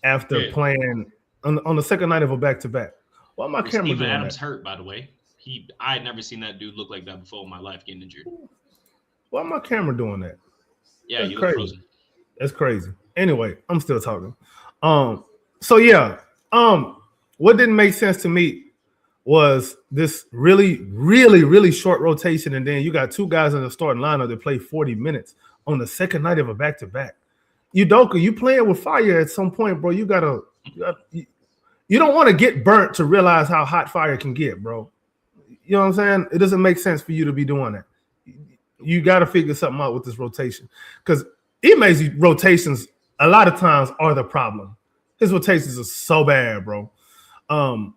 after playing on the second night of a back-to-back? Why my camera Steven doing Adams that? hurt, by the way. I had never seen that dude look like that before in my life, getting injured. Why my camera doing that? Yeah, That's you crazy. look frozen. That's crazy. Anyway, I'm still talking. So yeah, what didn't make sense to me was this really, really, really short rotation, and then you got 2 guys in the starting lineup that play 40 minutes on the second night of a back-to-back. Udoka, you playing with fire at some point, bro. You don't want to get burnt to realize how hot fire can get, bro. You know what I'm saying? It doesn't make sense for you to be doing that. You got to figure something out with this rotation, because Ime's rotations a lot of times are the problem. His rotations are so bad, bro. I'm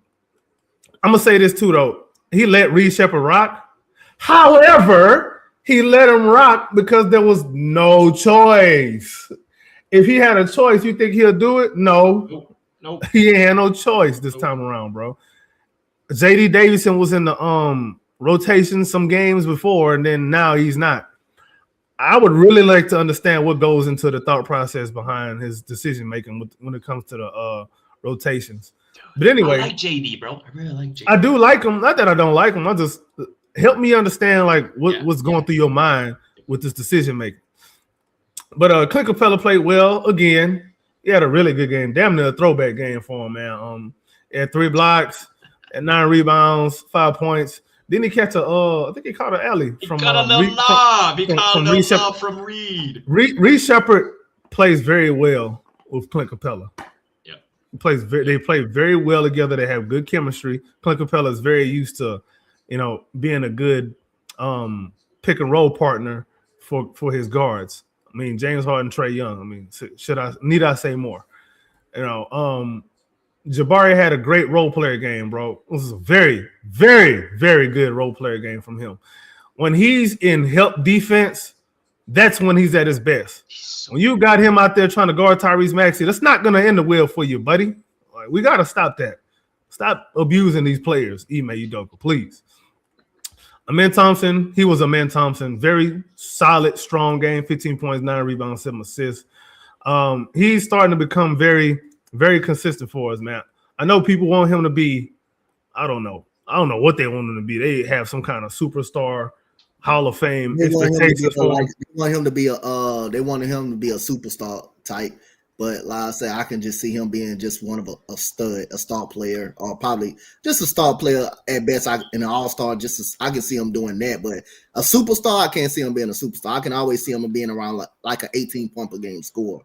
gonna say this too, though. He let Reed Shepherd rock. However, he let him rock because there was no choice. If he had a choice, you think he'll do it? No. Nope. He ain't had no choice this time around, bro. JD Davison was in the rotation some games before, and then now he's not. I would really like to understand what goes into the thought process behind his decision making when it comes to the rotations. But anyway, I like JD, bro. I really like JD. I do like him. Not that I don't like him. I just help me understand like what's going through your mind with this decision making. But Clint Capella played well again. He had a really good game, damn near a throwback game for him, man. He had 3 blocks, and 9 rebounds, 5 points. Didn't he catch I think he caught an alley from He caught a little lob. He caught a little lob from Reed. Reed Shepherd plays very well with Clint Capella. Yeah. They play very well together. They have good chemistry. Clint Capella is very used to, being a good pick and roll partner for his guards. I mean, James Harden, Trae Young. I mean, need I say more? Jabari had a great role player game, bro. It was a very, very, very good role player game from him. When he's in help defense, that's when he's at his best. When you got him out there trying to guard Tyrese Maxey, that's not going to end the well for you, buddy. Like, we got to stop that. Stop abusing these players, Ime Udoka, please. Amen Thompson, he was Amen Thompson. Very solid, strong game, 15 points, 9 rebounds, 7 assists. He's starting to become very, very consistent for us, man. I know people want him to be, I don't know. I don't know what they want him to be. They have some kind of superstar, Hall of Fame They want him to expectations be for him. they wanted him to be a superstar type. But like I said, I can just see him being just one of a star player, or probably just a star player at best. In an all-star, I can see him doing that. But a superstar, I can't see him being a superstar. I can always see him being around like an 18-point per game scorer.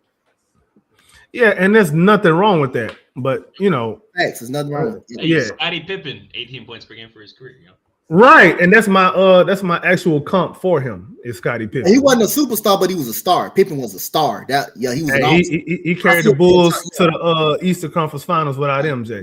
Yeah, and there's nothing wrong with that. But Facts, there's nothing wrong with it. Hey, Yeah. Scottie Pippen, 18 points per game for his career. right, and that's my actual comp for him is Scottie Pippen. He wasn't a superstar, but he was a star. Pippen was a star. He was. Hey, he carried the Bulls to the Eastern Conference Finals without MJ.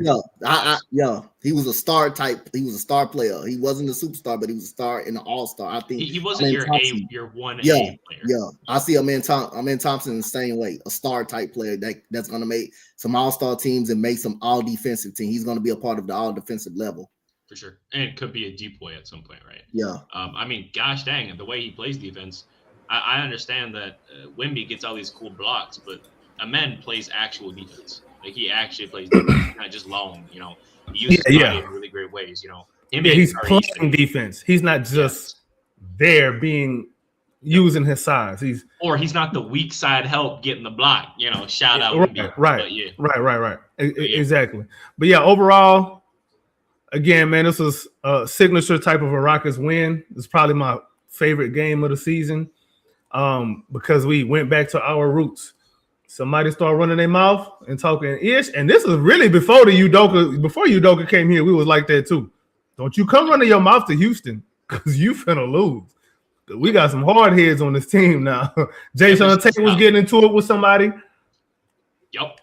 He was a star type. He was a star player. He wasn't a superstar, but he was a star and an all-star. I think He wasn't your 1A player. Yeah, I see Amen Thompson the same way. A star type player that's going to make some all-star teams and make some all-defensive team. He's going to be a part of the all-defensive level. For sure. And it could be a deep boy at some point, right? Yeah. I mean, gosh dang, the way he plays defense, I understand that Wemby gets all these cool blocks, but Amen plays actual defense. Like, he actually plays defense, not just long, He uses body in really great ways, He's playing defense. He's not just there using his size. He's not the weak side help getting the block, shout out Wemby. Right. Exactly. But yeah, overall, again, man, this was a signature type of a Rockets win. It's probably my favorite game of the season because we went back to our roots. Somebody started running their mouth and talking ish, and this is really before Udoka came here. We was like that too. Don't you come running your mouth to Houston because you finna lose. We got some hard heads on this team now. Jason Tate was getting into it with somebody. Yep.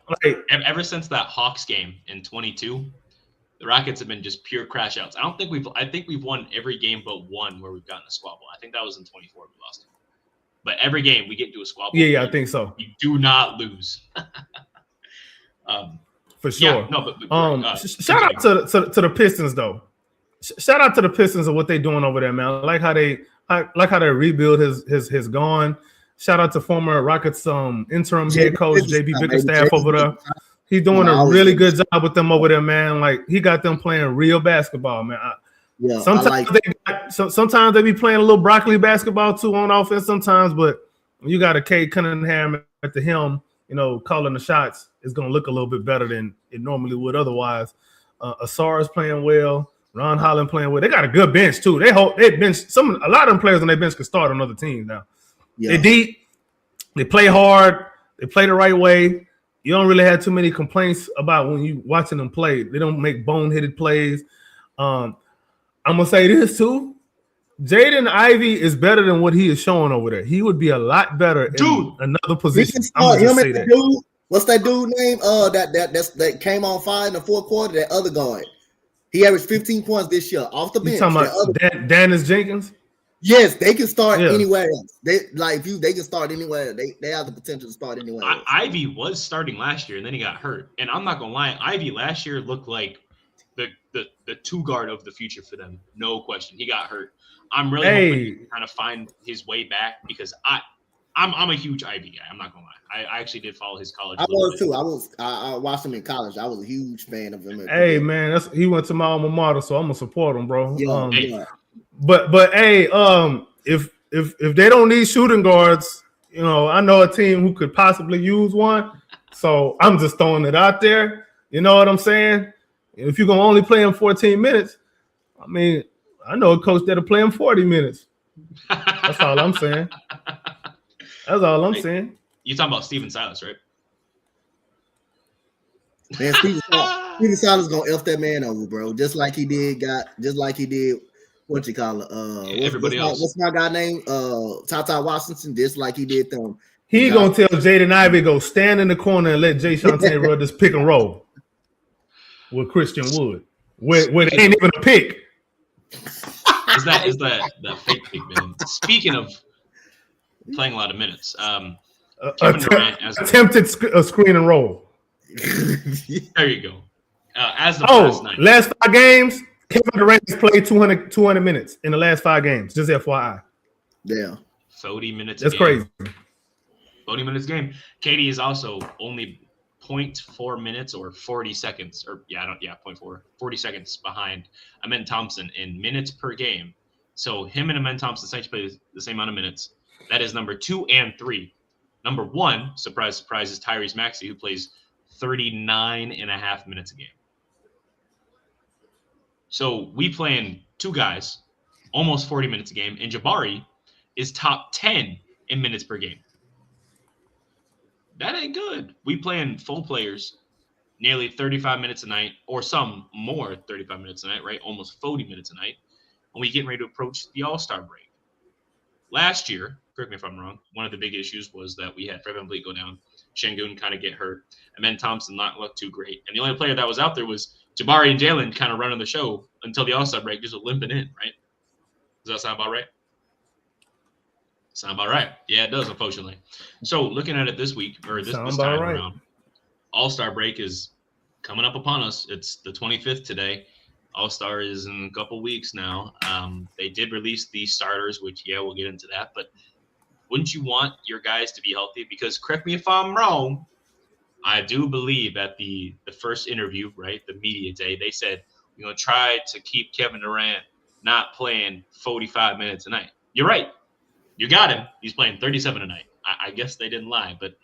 Ever since that Hawks game in 22. The Rockets have been just pure crash outs. I think we've won every game but one where we've gotten a squabble. I think that was in 24 we lost. But every game we get to a squabble. Yeah, I think so. You do not lose. For sure. Yeah, no, shout out to the Pistons though. Shout out to the Pistons and what they're doing over there, man. I like how they rebuild has gone. Shout out to former Rockets interim head coach JB Bickerstaff over there. He's doing a really good job with them over there, man. Like, he got them playing real basketball, man. Sometimes they be playing a little broccoli basketball too on offense sometimes, but when you got a Cade Cunningham at the helm, calling the shots, it's going to look a little bit better than it normally would otherwise. Asar is playing well. Ron Holland playing well. They got a good bench too. They bench a lot of them players on their bench can start on other teams now. Yeah. They deep. They play hard. They play the right way. You don't really have too many complaints about when you watching them play. They don't make boneheaded plays. I'm gonna say this too. Jaden Ivey is better than what he is showing over there. He would be a lot better in another position. I'm gonna say that. Dude, what's that dude name? That came on fire in the fourth quarter. That other guard. He averaged 15 points this year off the bench. You talking about Dennis Jenkins? Yes, they can start anywhere else. They can start anywhere. They have the potential to start anywhere else. Ivy was starting last year, and then he got hurt. And I'm not gonna lie, Ivy last year looked like the two guard of the future for them, no question. He got hurt. I'm really hoping he can kind of find his way back because I'm a huge Ivy guy. I'm not gonna lie. I actually did follow his college. I was too. I watched him in college. I was a huge fan of him. Hey man, he went to my alma mater, so I'm gonna support him, bro. But hey, if they don't need shooting guards, I know a team who could possibly use one. So I'm just throwing it out there. You know what I'm saying? If you're gonna only play him 14 minutes, I mean, I know a coach that'll play him 40 minutes. That's all I'm saying. That's all I'm saying. You're talking about Steven Silas, right? Man, Steven Silas gonna F that man over, bro. Just like he did. What you call it? Everybody else. What's my guy name? Tata Washington. Just like he did them. He gonna tell Jaden Ivey go stand in the corner and let Jay Shante run this pick and roll with Christian Wood, where it ain't even a pick. Is that fake pick, man? Speaking of playing a lot of minutes, Kevin Durant attempted a screen and roll. There you go. As of last night, last 5 games. Kevin Durant has played 200 minutes in the last 5 games. Just FYI. Yeah. 40 minutes. That's crazy. 40 minutes game. Katie is also only 0.4 minutes or 40 seconds, or 0.4, 40 seconds behind Amen Thompson in minutes per game. So him and Amen Thompson essentially play the same amount of minutes. That is number 2 and 3. Number 1, surprise, surprise, is Tyrese Maxey, who plays 39 and a half minutes a game. So we playing 2 guys, almost 40 minutes a game, and Jabari is top 10 in minutes per game. That ain't good. We playing full players, nearly 35 minutes a night, or some more 35 minutes a night, right? Almost 40 minutes a night. And we getting ready to approach the All-Star break. Last year, correct me if I'm wrong, one of the big issues was that we had Fred VanVleet go down, Şengün kind of get hurt, and then Thompson not look too great. And the only player that was out there was Jabari and Jalen kind of running the show until the All-Star break, just limping in, right? Does that sound about right? Sound about right. Yeah, it does, unfortunately. So looking at it this week, or this time around, All-Star break is coming up upon us. It's the 25th today. All-Star is in a couple weeks now. They did release the starters, which, we'll get into that. But wouldn't you want your guys to be healthy? Because correct me if I'm wrong, I do believe at the first interview, right, the media day, they said, we're going to try to keep Kevin Durant not playing 45 minutes a night. You're right. You got him. He's playing 37 a night. I guess they didn't lie, but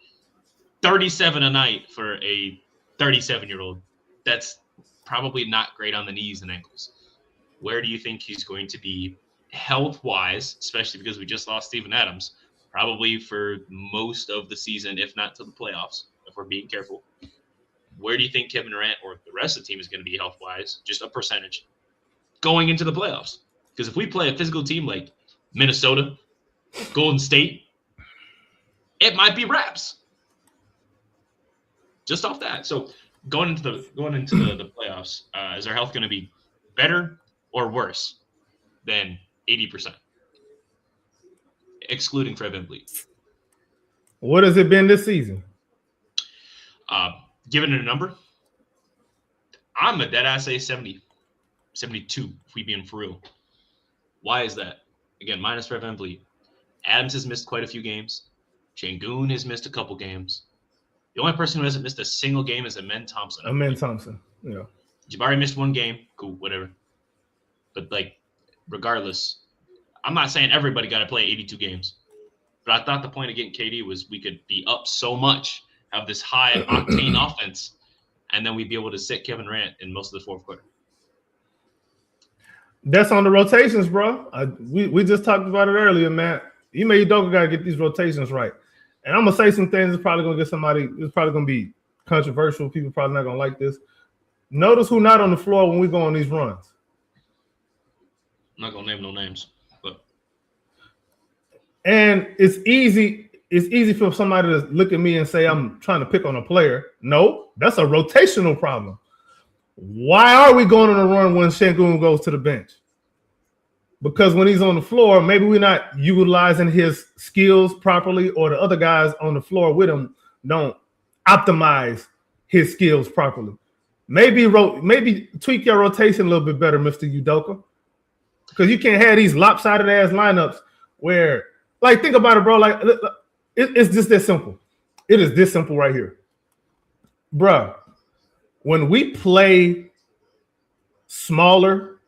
37 a night for a 37-year-old, that's probably not great on the knees and ankles. Where do you think he's going to be health-wise, especially because we just lost Steven Adams, probably for most of the season, if not to the playoffs, if we're being careful? Where do you think Kevin Durant or the rest of the team is going to be health-wise, just a percentage, going into the playoffs? Because if we play a physical team like Minnesota, Golden State, it might be wraps. Just off that. So going into the playoffs, is our health going to be better or worse than 80%, excluding Fred VanVleet? What has it been this season? Given it a number, I'm a dead ass say 70, 72, if we being for real. Why is that? Again, minus Fred VanVleet. Adams has missed quite a few games. Şengün has missed a couple games. The only person who hasn't missed a single game is Amen Thompson. Amen Thompson, yeah. Jabari missed 1 game. Cool, whatever. But, regardless, I'm not saying everybody got to play 82 games. But I thought the point of getting KD was we could be up so much, have this high-octane offense, and then we'd be able to sit Kevin Durant in most of the fourth quarter. That's on the rotations, bro. We just talked about it earlier, man. Ime Udoka got to get these rotations right. And I'm going to say some things that's probably going to get somebody – it's probably going to be controversial. People probably not going to like this. Notice who's not on the floor when we go on these runs. I'm not going to name no names. But. And it's easy for somebody to look at me and say I'm trying to pick on a player. No, that's a rotational problem. Why are we going on a run when Şengün goes to the bench? Because when he's on the floor, maybe we're not utilizing his skills properly, or the other guys on the floor with him don't optimize his skills properly. Maybe tweak your rotation a little bit better, Mr. Udoka. Because you can't have these lopsided ass lineups where, think about it, bro. It's just that simple. It is this simple right here. Bruh, when we play smaller,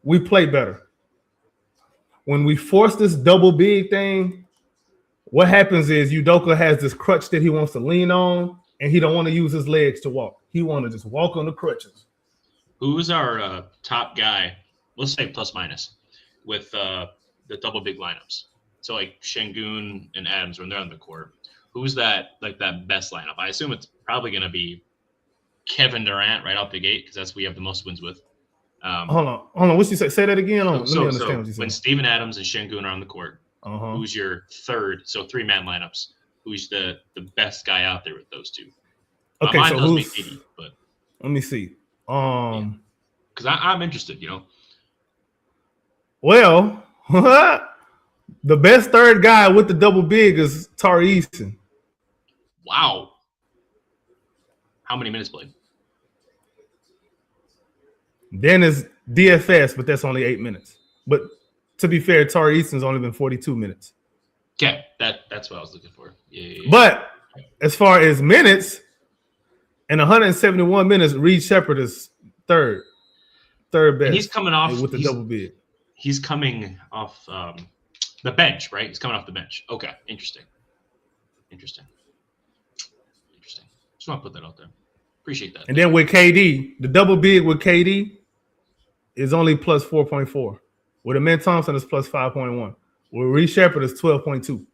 we play better. When we force this double big thing, what happens is Udoka has this crutch that he wants to lean on, and he don't want to use his legs to walk. He want to just walk on the crutches. Who's our top guy? Let's say plus minus with the double big lineups. So Şengün and Adams when they're on the court. Who's that best lineup? I assume it's probably going to be Kevin Durant right out the gate because that's who we have the most wins with. Hold on. What's you say? Say that again. Let me understand what you said. When Steven Adams and Şengün are on the court, who's your third? So 3-man lineups. Who's the best guy out there with those two? Okay, mine so does who's? make 80, but Let me see. Because I'm interested, Well, the best third guy with the double big is Tari Eason. Wow. How many minutes played? Then is DFS, but that's only 8 minutes. But to be fair, Tari Eason's only been 42 minutes. Okay, that's what I was looking for. Yeah. But as far as minutes, In 171 minutes, Reed Shepherd is third best. And he's coming off with the double bid. He's coming off the bench, right? He's coming off the bench. Okay, interesting. Just want to put that out there. Appreciate that. And then with KD, the double bid with KD is only plus 4.4. With Amen Thompson, it's plus 5.1. With Reed Shepherd, it's 12.2.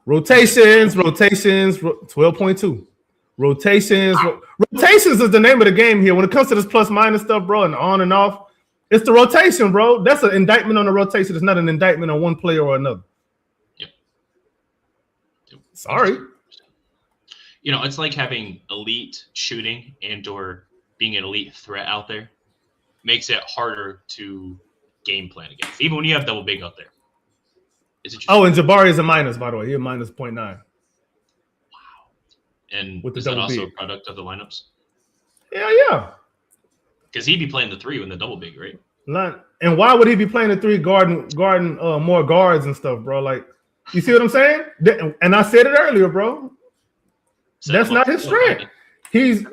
Rotations, 12.2. Rotations is the name of the game here. When it comes to this plus minus stuff, bro, and on and off, it's the rotation, bro. That's an indictment on the rotation. It's not an indictment on one player or another. Yep. Sorry. You know, it's like having elite shooting and or being an elite threat out there makes it harder to game plan against, even when you have double big out there. Oh, and Jabari is a minus, by the way. He's minus 0.9. Wow. And with the is that also big. a product of the lineups? Yeah. Because he'd be playing the 3 when the double big, right? And why would he be playing the 3 guarding more guards and stuff, bro? Like, you see what I'm saying? And I said it earlier, bro. That's not his strength. He's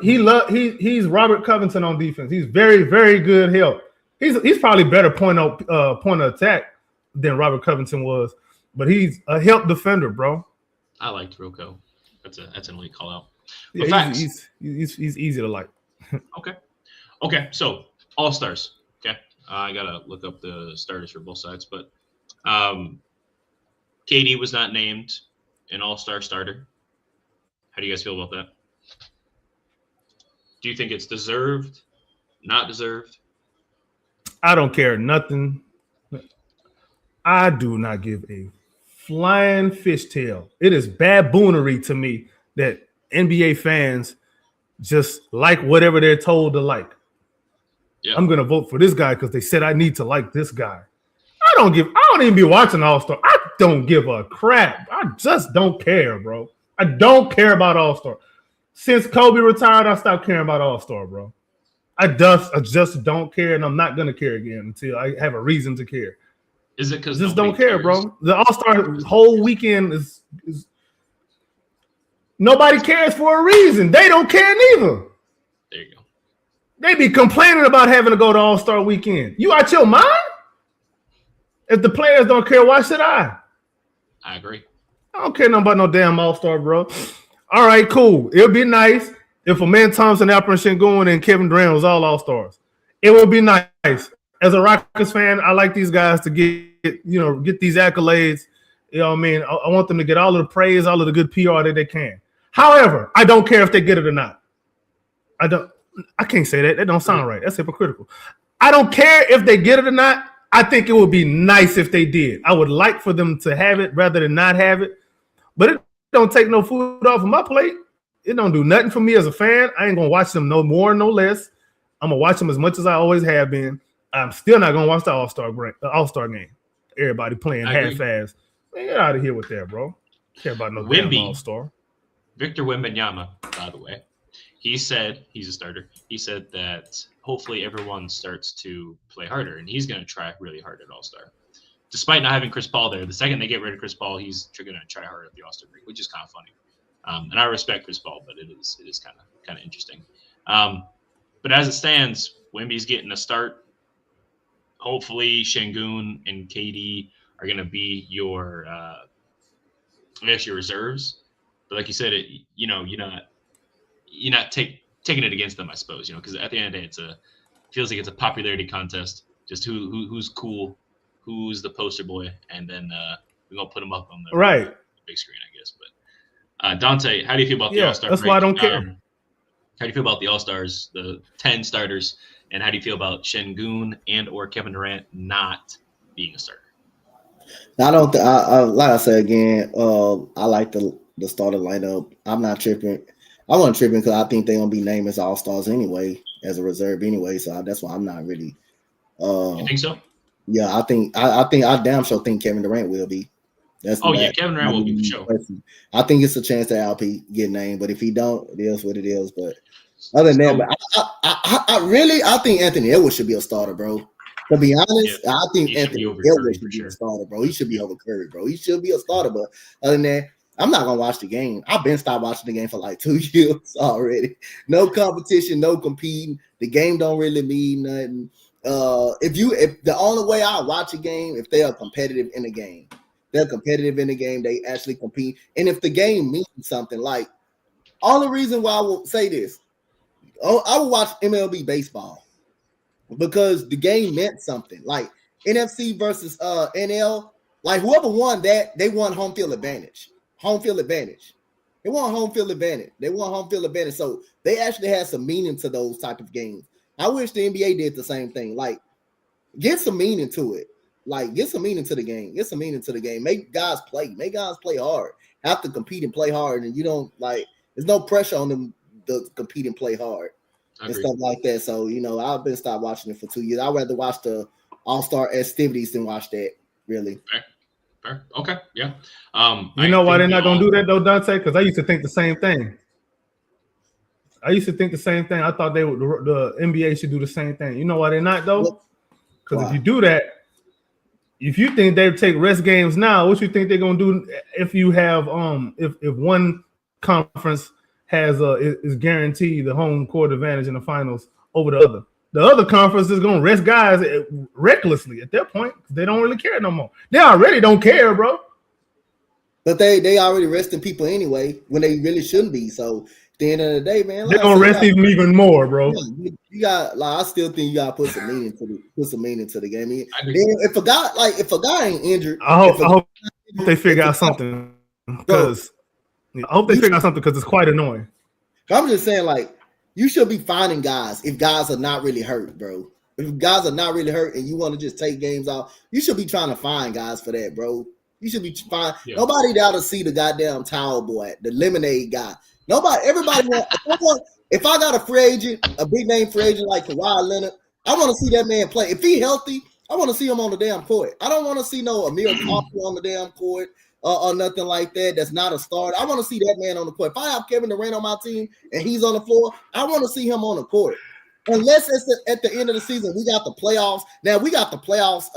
Robert Covington on defense. He's very, very good help. He's probably better point of attack than Robert Covington was, but he's a help defender, bro. I liked Rocco. That's an elite call out. Yeah, he's easy to like. Okay. So all-stars. Okay. I gotta look up the starters for both sides, but KD was not named an all-star starter. How do you guys feel about that? Do you think it's deserved? Not deserved? I don't care nothing. I do not give a flying fishtail. It is baboonery to me that NBA fans just like whatever they're told to like. Yeah. I'm gonna vote for this guy because they said I need to like this guy. I don't even be watching All-Star. I don't give a crap. I just don't care, bro. I don't care about All-Star. Since Kobe retired, I stopped caring about All-Star, bro. I just don't care, and I'm not gonna care again until I have a reason to care. Is it because just don't care, bro? The All-Star whole weekend is nobody cares for a reason. They don't care neither. There you go. They be complaining about having to go to All-Star weekend. You out your mind? If the players don't care, why should I? I agree. I don't care nothing about no damn All-Star, bro. All right, cool. It'll be nice if Amen Thompson, Alperen Sengun, and Kevin Durant was all All-Stars. It would be nice. As a Rockets fan, I like these guys to get these accolades. You know what I mean? I want them to get all of the praise, all of the good PR that they can. However, I don't care if they get it or not. I can't say that. That don't sound right. That's hypocritical. I don't care if they get it or not. I think it would be nice if they did. I would like for them to have it rather than not have it. But it don't take no food off of my plate. It don't do nothing for me as a fan. I ain't going to watch them no more, no less. I'm going to watch them as much as I always have been. I'm still not going to watch the All-Star game. Everybody playing half-ass. Man, get out of here with that, bro. Care about no damn All-Star. Victor Wembanyama, by the way, he said he's a starter. He said that hopefully everyone starts to play harder, and he's going to try really hard at All-Star. Despite not having Chris Paul there, the second they get rid of Chris Paul, he's going to try hard at the All-Star break, which is kind of funny. And I respect Chris Paul, but it is kind of interesting. But as it stands, Wemby's getting a start. Hopefully, Sengun and KD are going to be your reserves. But like you said, you're not taking it against them, I suppose. Because at the end of the day, feels like it's a popularity contest. Just who's cool, who's the poster boy, and then we're gonna put them up on the big screen, I guess. But Donte, how do you feel about the All-Star break? That's why I don't care. How do you feel about the All-Stars, the 10 starters, and how do you feel about Sengun and or Kevin Durant not being a starter? I don't. Like I said again, I like the starter lineup. I'm not tripping. I wasn't tripping because I think they're gonna be named as All-Stars anyway, as a reserve anyway. So that's why I'm not really. You think so? Yeah, I think I damn sure think Kevin Durant will be. Kevin Durant will be for sure. I think it's a chance that LP get named, but if he don't, it is what it is. But other than that, I think Anthony Edwards should be a starter, bro. To be honest, I think Anthony Edwards should be a starter, bro. He should be over Curry, bro. He should be a starter. But other than that, I'm not gonna watch the game. I've been stopped watching the game for like 2 years already. No competition, no competing. The game don't really mean nothing. If the only way I watch a game, if they are competitive in the game, they're competitive in the game. They actually compete, and if the game means something, like only reason why I will say this, I will watch MLB baseball because the game meant something. Like NFC versus NL, like whoever won that, they won home field advantage. Home field advantage. They won home field advantage. They won home field advantage. So they actually had some meaning to those type of games. I wish the NBA did the same thing. Like, get some meaning to it. Like, get some meaning to the game. Get some meaning to the game. Make guys play. Make guys play hard. Have to compete and play hard. And you don't like. There's no pressure on them to compete and play hard and stuff like that. So I've been stopped watching it for 2 years. I'd rather watch the All-Star festivities than watch that. Really. Fair. Okay. Yeah. You know why they're not gonna do that though, Donte? Because I used to think the same thing. I thought the NBA should do the same thing. You know why they're not though? Because if you do that, if you think they take rest games now, what you think they're gonna do if you have if one conference has is guaranteed the home court advantage in the finals over the other? The other conference is gonna rest guys recklessly at that point. They don't really care no more. They already don't care, bro. But they already resting people anyway when they really shouldn't be. So at the end of the day, man, they're gonna rest even more, bro. You got I still think you gotta put some meaning to the game. If a guy ain't injured, I hope they figure out something because it's quite annoying. I'm just saying, like, you should be finding guys if guys are not really hurt, bro. If guys are not really hurt and you want to just take games off, you should be trying to find guys for that, bro. You should be fine. Yeah. Nobody down to see the goddamn towel boy, the lemonade guy. Everybody if I got a free agent, a big name free agent like Kawhi Leonard, I want to see that man play. If he healthy, I want to see him on the damn court. I don't want to see no Amir Coffey on the damn court or nothing like that. That's not a starter. I want to see that man on the court. If I have Kevin Durant on my team and he's on the floor, I want to see him on the court. Unless it's at the end of the season, we got the playoffs. Now we got the playoffs,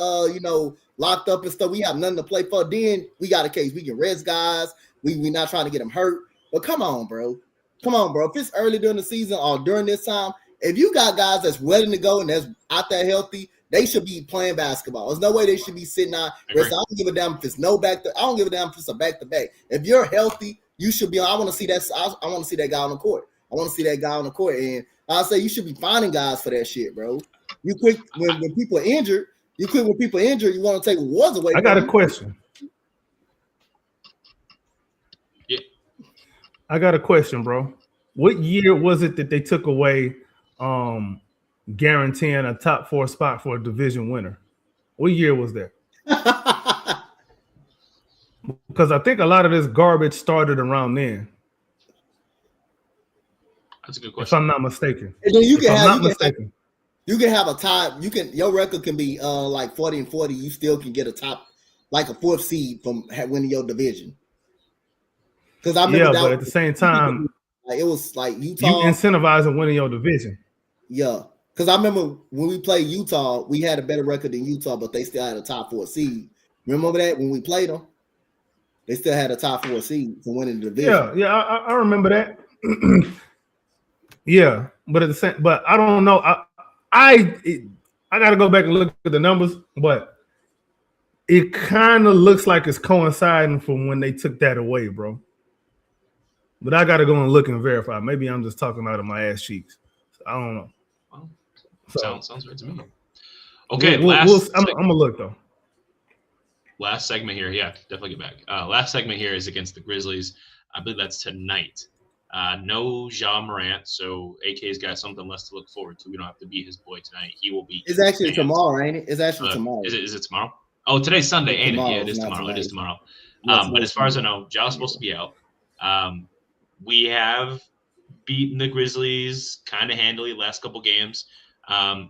locked up and stuff. We have nothing to play for. Then we got a case. We can rest guys. We not trying to get them hurt. But come on, bro. If it's early during the season or during this time, if you got guys that's ready to go and that's out there healthy, they should be playing basketball. There's no way they should be sitting out. I don't give a damn if it's I don't give a damn if it's a back-to-back. If you're healthy, you should be on. I want to see that. I want to see that guy on the court. And I say you should be finding guys for that shit, bro. You quit when people are injured. You want to take awards away. I got a question. Yeah. I got a question, bro. What year was it that they took away guaranteeing a top 4 spot for a division winner? What year was that? Because I think a lot of this garbage started around then. That's a good question. If I'm not mistaken. And then you can have a tie. Your record can be like 40-40. You still can get a top, like a 4th seed from winning your division. Because I remember but at the same time, it was like Utah. You incentivizing winning your division. Yeah, because I remember when we played Utah, we had a better record than Utah, but they still had a top 4 seed. Remember that when we played them, they still had a top 4 seed for winning the division. Yeah, I remember that. Yeah, but I don't know. I got to go back and look at the numbers, but it kind of looks like it's coinciding from when they took that away, bro. But I got to go and look and verify. Maybe I'm just talking out of my ass cheeks. I don't know. Well, sounds right to me. Okay, I'm gonna look though. Last segment here, yeah, definitely get back. Last segment here is against the Grizzlies. I believe that's tonight. No Ja Morant, so AK's got something less to look forward to. We don't have to beat his boy tonight. He will be. It's actually tomorrow, ain't it? It's actually tomorrow. Is it tomorrow? Oh, today's Sunday, ain't it? Yeah, it is tomorrow. It is tomorrow. But as far as I know, Ja's supposed to be out. We have beaten the Grizzlies kind of handily last couple games,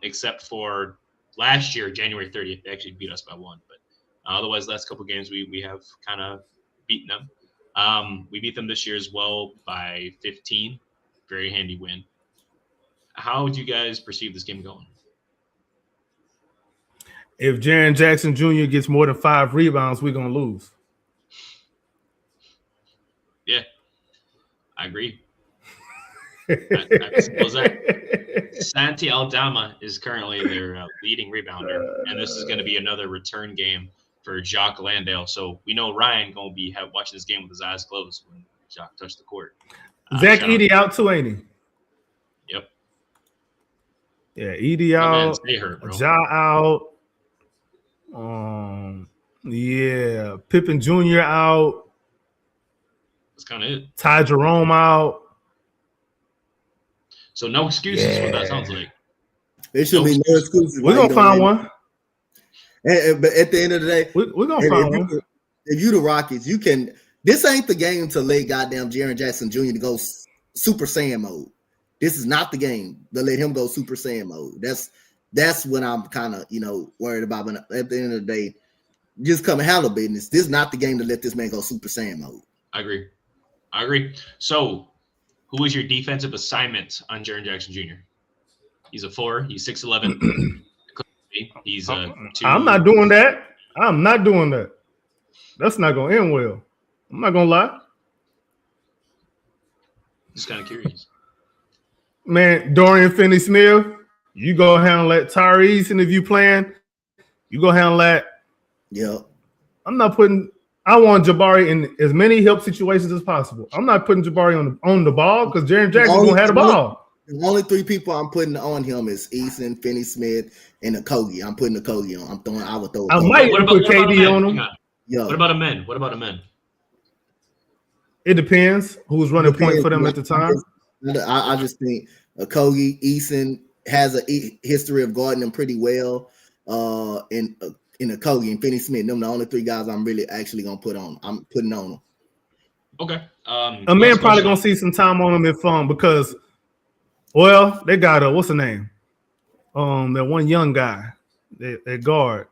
except for last year, January 30th. They actually beat us by 1. But otherwise, last couple games, we have kind of beaten them. We beat them this year as well by 15. Very handy win. How do you guys perceive this game going? If Jaren Jackson Jr. gets more than 5 rebounds, we're going to lose. I agree. I suppose that Santi Aldama is currently their leading rebounder, and this is going to be another return game for Jacques Landale. So we know Ryan going to be watching this game with his eyes closed when Jacques touched the court. Zach Edey out too, ain't he? Yep. Yeah, Edey out. Stay hurt, bro. Ja out. Yeah, Pippen Jr. out. That's kind of it. Ty Jerome out. So no excuses. What that sounds like. There should be no excuses. We're gonna find one. But at the end of the day, we're gonna find one. If you the Rockets, you can. This ain't the game to let goddamn Jaren Jackson Jr. to go Super Saiyan mode. This is not the game to let him go Super Saiyan mode. That's what I'm kind of worried about. But at the end of the day, just come and handle business. This is not the game to let this man go Super Saiyan mode. I agree. So, who is your defensive assignment on Jaren Jackson Jr.? He's a 4. He's 6'11". He's a 2. I'm not doing that. That's not gonna end well. I'm not gonna lie. Just kind of curious. Man, Dorian Finney-Smith, you go handle that. Tyrese, and if you playing, you go handle that. Yeah. I want Jabari in as many help situations as possible. I'm not putting Jabari on the ball because Jaren Jackson gonna have the ball. The only 3 people I'm putting on him is Eason, Finney-Smith, and Okogie. I'm putting Okogie on. I would throw. I might put KD on him. Yeah. What about a men? It depends who's running point for them at the time. I just think Okogie, Eason has a history of guarding them pretty well. In Okogie and Finney-Smith, them the only 3 guys I'm really actually gonna put on. I'm putting on them. Okay. A man probably gonna see some time on them if because, well, they got what's the name? That one young guy, that guard.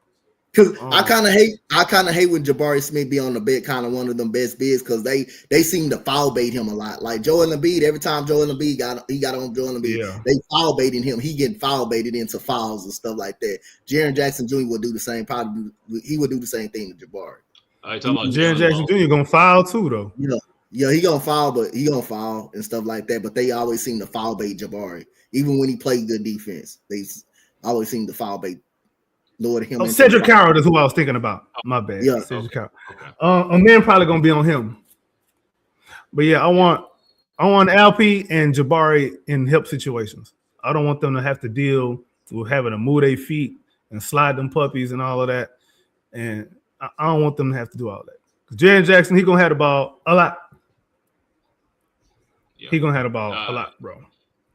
Because I kind of hate when Jabari Smith be on the bed, kind of one of them best bids, because they seem to foul bait him a lot. Like Joel Embiid, every time Joel Embiid got on Joel Embiid, they foul baiting him. He getting foul baited into fouls and stuff like that. Jaren Jackson Jr. would do the same. He would do the same thing to Jabari. Jaren Jackson Jr. gonna foul too, though. Yeah, he gonna foul, but he gonna foul and stuff like that. But they always seem to foul bait Jabari, even when he played good defense. They always seem to foul bait. Lord him. Cedric Coward is who I was thinking about. My bad. Yeah, Cedric Coward. A man probably gonna be on him. But yeah, I want Alpi and Jabari in help situations. I don't want them to have to deal with having to move their feet and slide them puppies and all of that. And I don't want them to have to do all that. Jaren Jackson, he gonna have the ball a lot. Yeah. He gonna have the ball a lot, bro.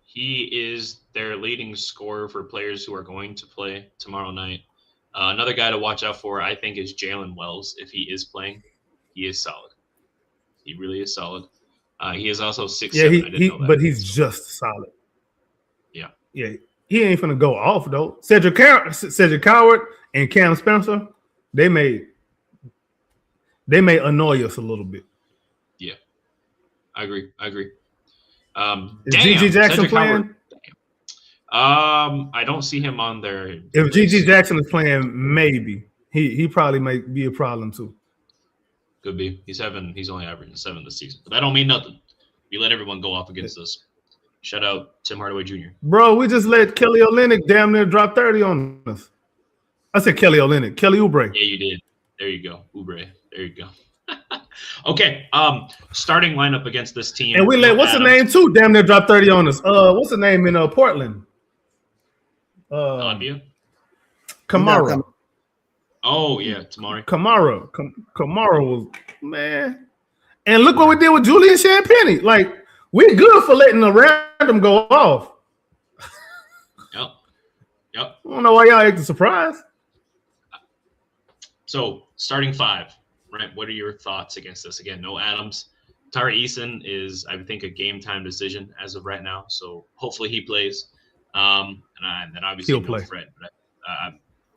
He is their leading scorer for players who are going to play tomorrow night. Another guy to watch out for, I think, is Jalen Wells. If he is playing, he is solid. He really is solid. He is also 6'7". But he's just solid. Yeah. Yeah. He ain't finna go off though. Cedric Coward and Cam Spencer, they may annoy us a little bit. Yeah, I agree. Is GG Jackson playing? I don't see him on there. If GG Jackson is playing, maybe he probably might be a problem too. Could be. He's only averaging 7 this season, but that don't mean nothing. We let everyone go off against us. Shout out Tim Hardaway Jr. Bro, we just let Kelly Olynyk damn near drop 30 on us. I said Kelly Olynyk, Kelly Oubre. Yeah, you did. There you go, Oubre. There you go. Okay, starting lineup against this team. And we let what's the name too? Damn near drop 30 on us. What's the name in Portland? Kamara. Oh yeah, Tamari. Kamara was man. And look what we did with Julian Champagny. Like we're good for letting a random go off. Yep. I don't know why y'all acting surprised. So starting 5, right? What are your thoughts against this? Again, no Adams. Tari Eason is, I think, a game time decision as of right now. So hopefully he plays. And then obviously he'll play. Fred. But,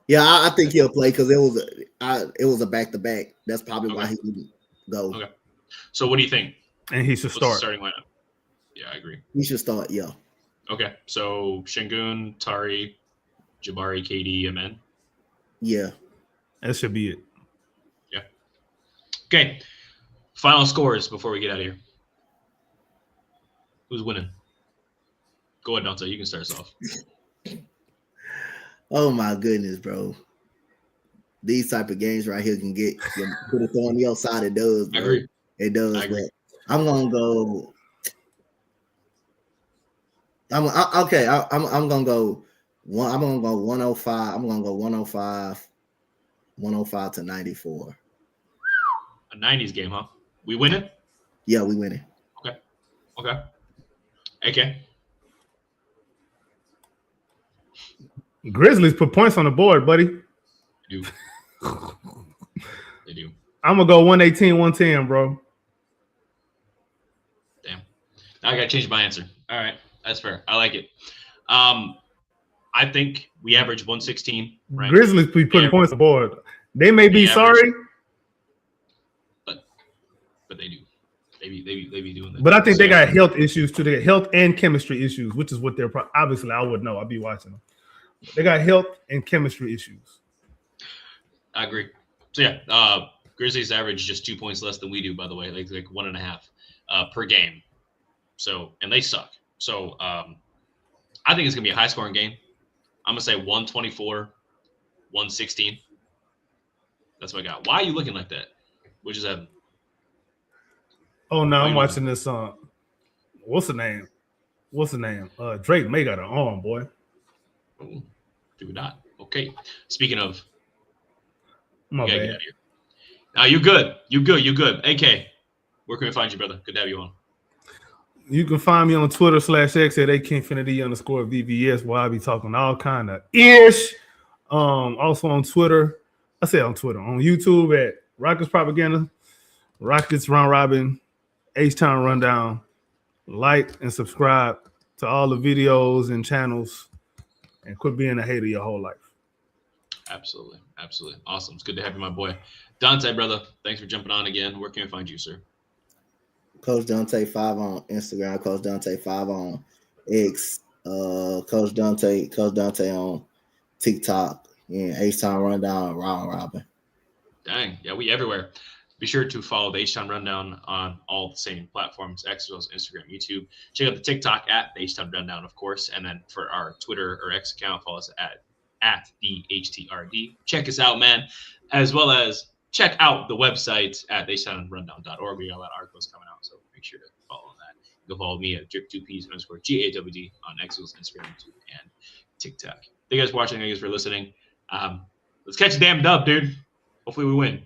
yeah, I think he'll play because it was a back to back. That's probably why he didn't go. Okay. So what do you think? And he should start. Starting lineup. Yeah, I agree. He should start. Yeah. Okay. So Şengün, Tari, Jabari, KD, Amen. Yeah. That should be it. Yeah. Okay. Final scores before we get out of here. Who's winning? Go ahead, Donte. You can start us off. Oh my goodness, bro. These type of games right here can put it on the outside. It does, bro. I agree. It does. I agree. But I'm gonna go. I'm gonna go 105. I'm gonna go 105 to 94. A 90s game, huh? We winning? Yeah, we winning. Okay. AK. Grizzlies put points on the board, buddy. They do. They do. I'm gonna go 118, 110, bro. Damn. Now I gotta change my answer. All right. That's fair. I like it. I think we average 116. Right? Grizzlies be putting points on the board. They may be sorry, but they do. They be doing that. But I think they got health issues too. They got health and chemistry issues, which is what they're obviously. I would know. I'd be watching them. They got health and chemistry issues. I agree. So yeah, Grizzlies average just 2 points less than we do. By the way, like 1.5 per game. So and they suck. So I think it's gonna be a high scoring game. I'm gonna say 124, 116. That's what I got. Why are you looking like that? What just happened? Oh no, I'm watching this. What's the name? Drake May got an arm, boy. Oh, do not. Okay. Speaking of, My get bad. out of here. Now you good. You good. AK, where can we find you, brother? Good to have you on. You can find me on Twitter /X at AKinfinity_VVS where I be talking all kind of ish. Also on Twitter. On YouTube at Rockets Propaganda, Rockets Round Robin, H-Town Rundown. Like and subscribe to all the videos and channels and quit being a hater your whole life. Absolutely. Awesome. It's good to have you, my boy. Donte, brother, thanks for jumping on again. Where can we find you, sir? Coach Donte 5 on Instagram, Coach Donte 5 on X, Coach Donte on TikTok, and H-Town Rundown, Round Robin. Dang. Yeah, we everywhere. Be sure to follow the H-Town Rundown on all the same platforms, X as well as Instagram, YouTube. Check out the TikTok at the H-Town Rundown, of course. And then for our Twitter or X account, follow us at the HTRD. Check us out, man. As well as check out the website at htownrundown.org. We got a lot of articles coming out, so make sure to follow that. You can follow me at drip2ps_GAWD on X, Instagram, YouTube, and TikTok. Thank you guys for watching. Thank you guys for listening. Let's catch a damn dub, dude. Hopefully we win.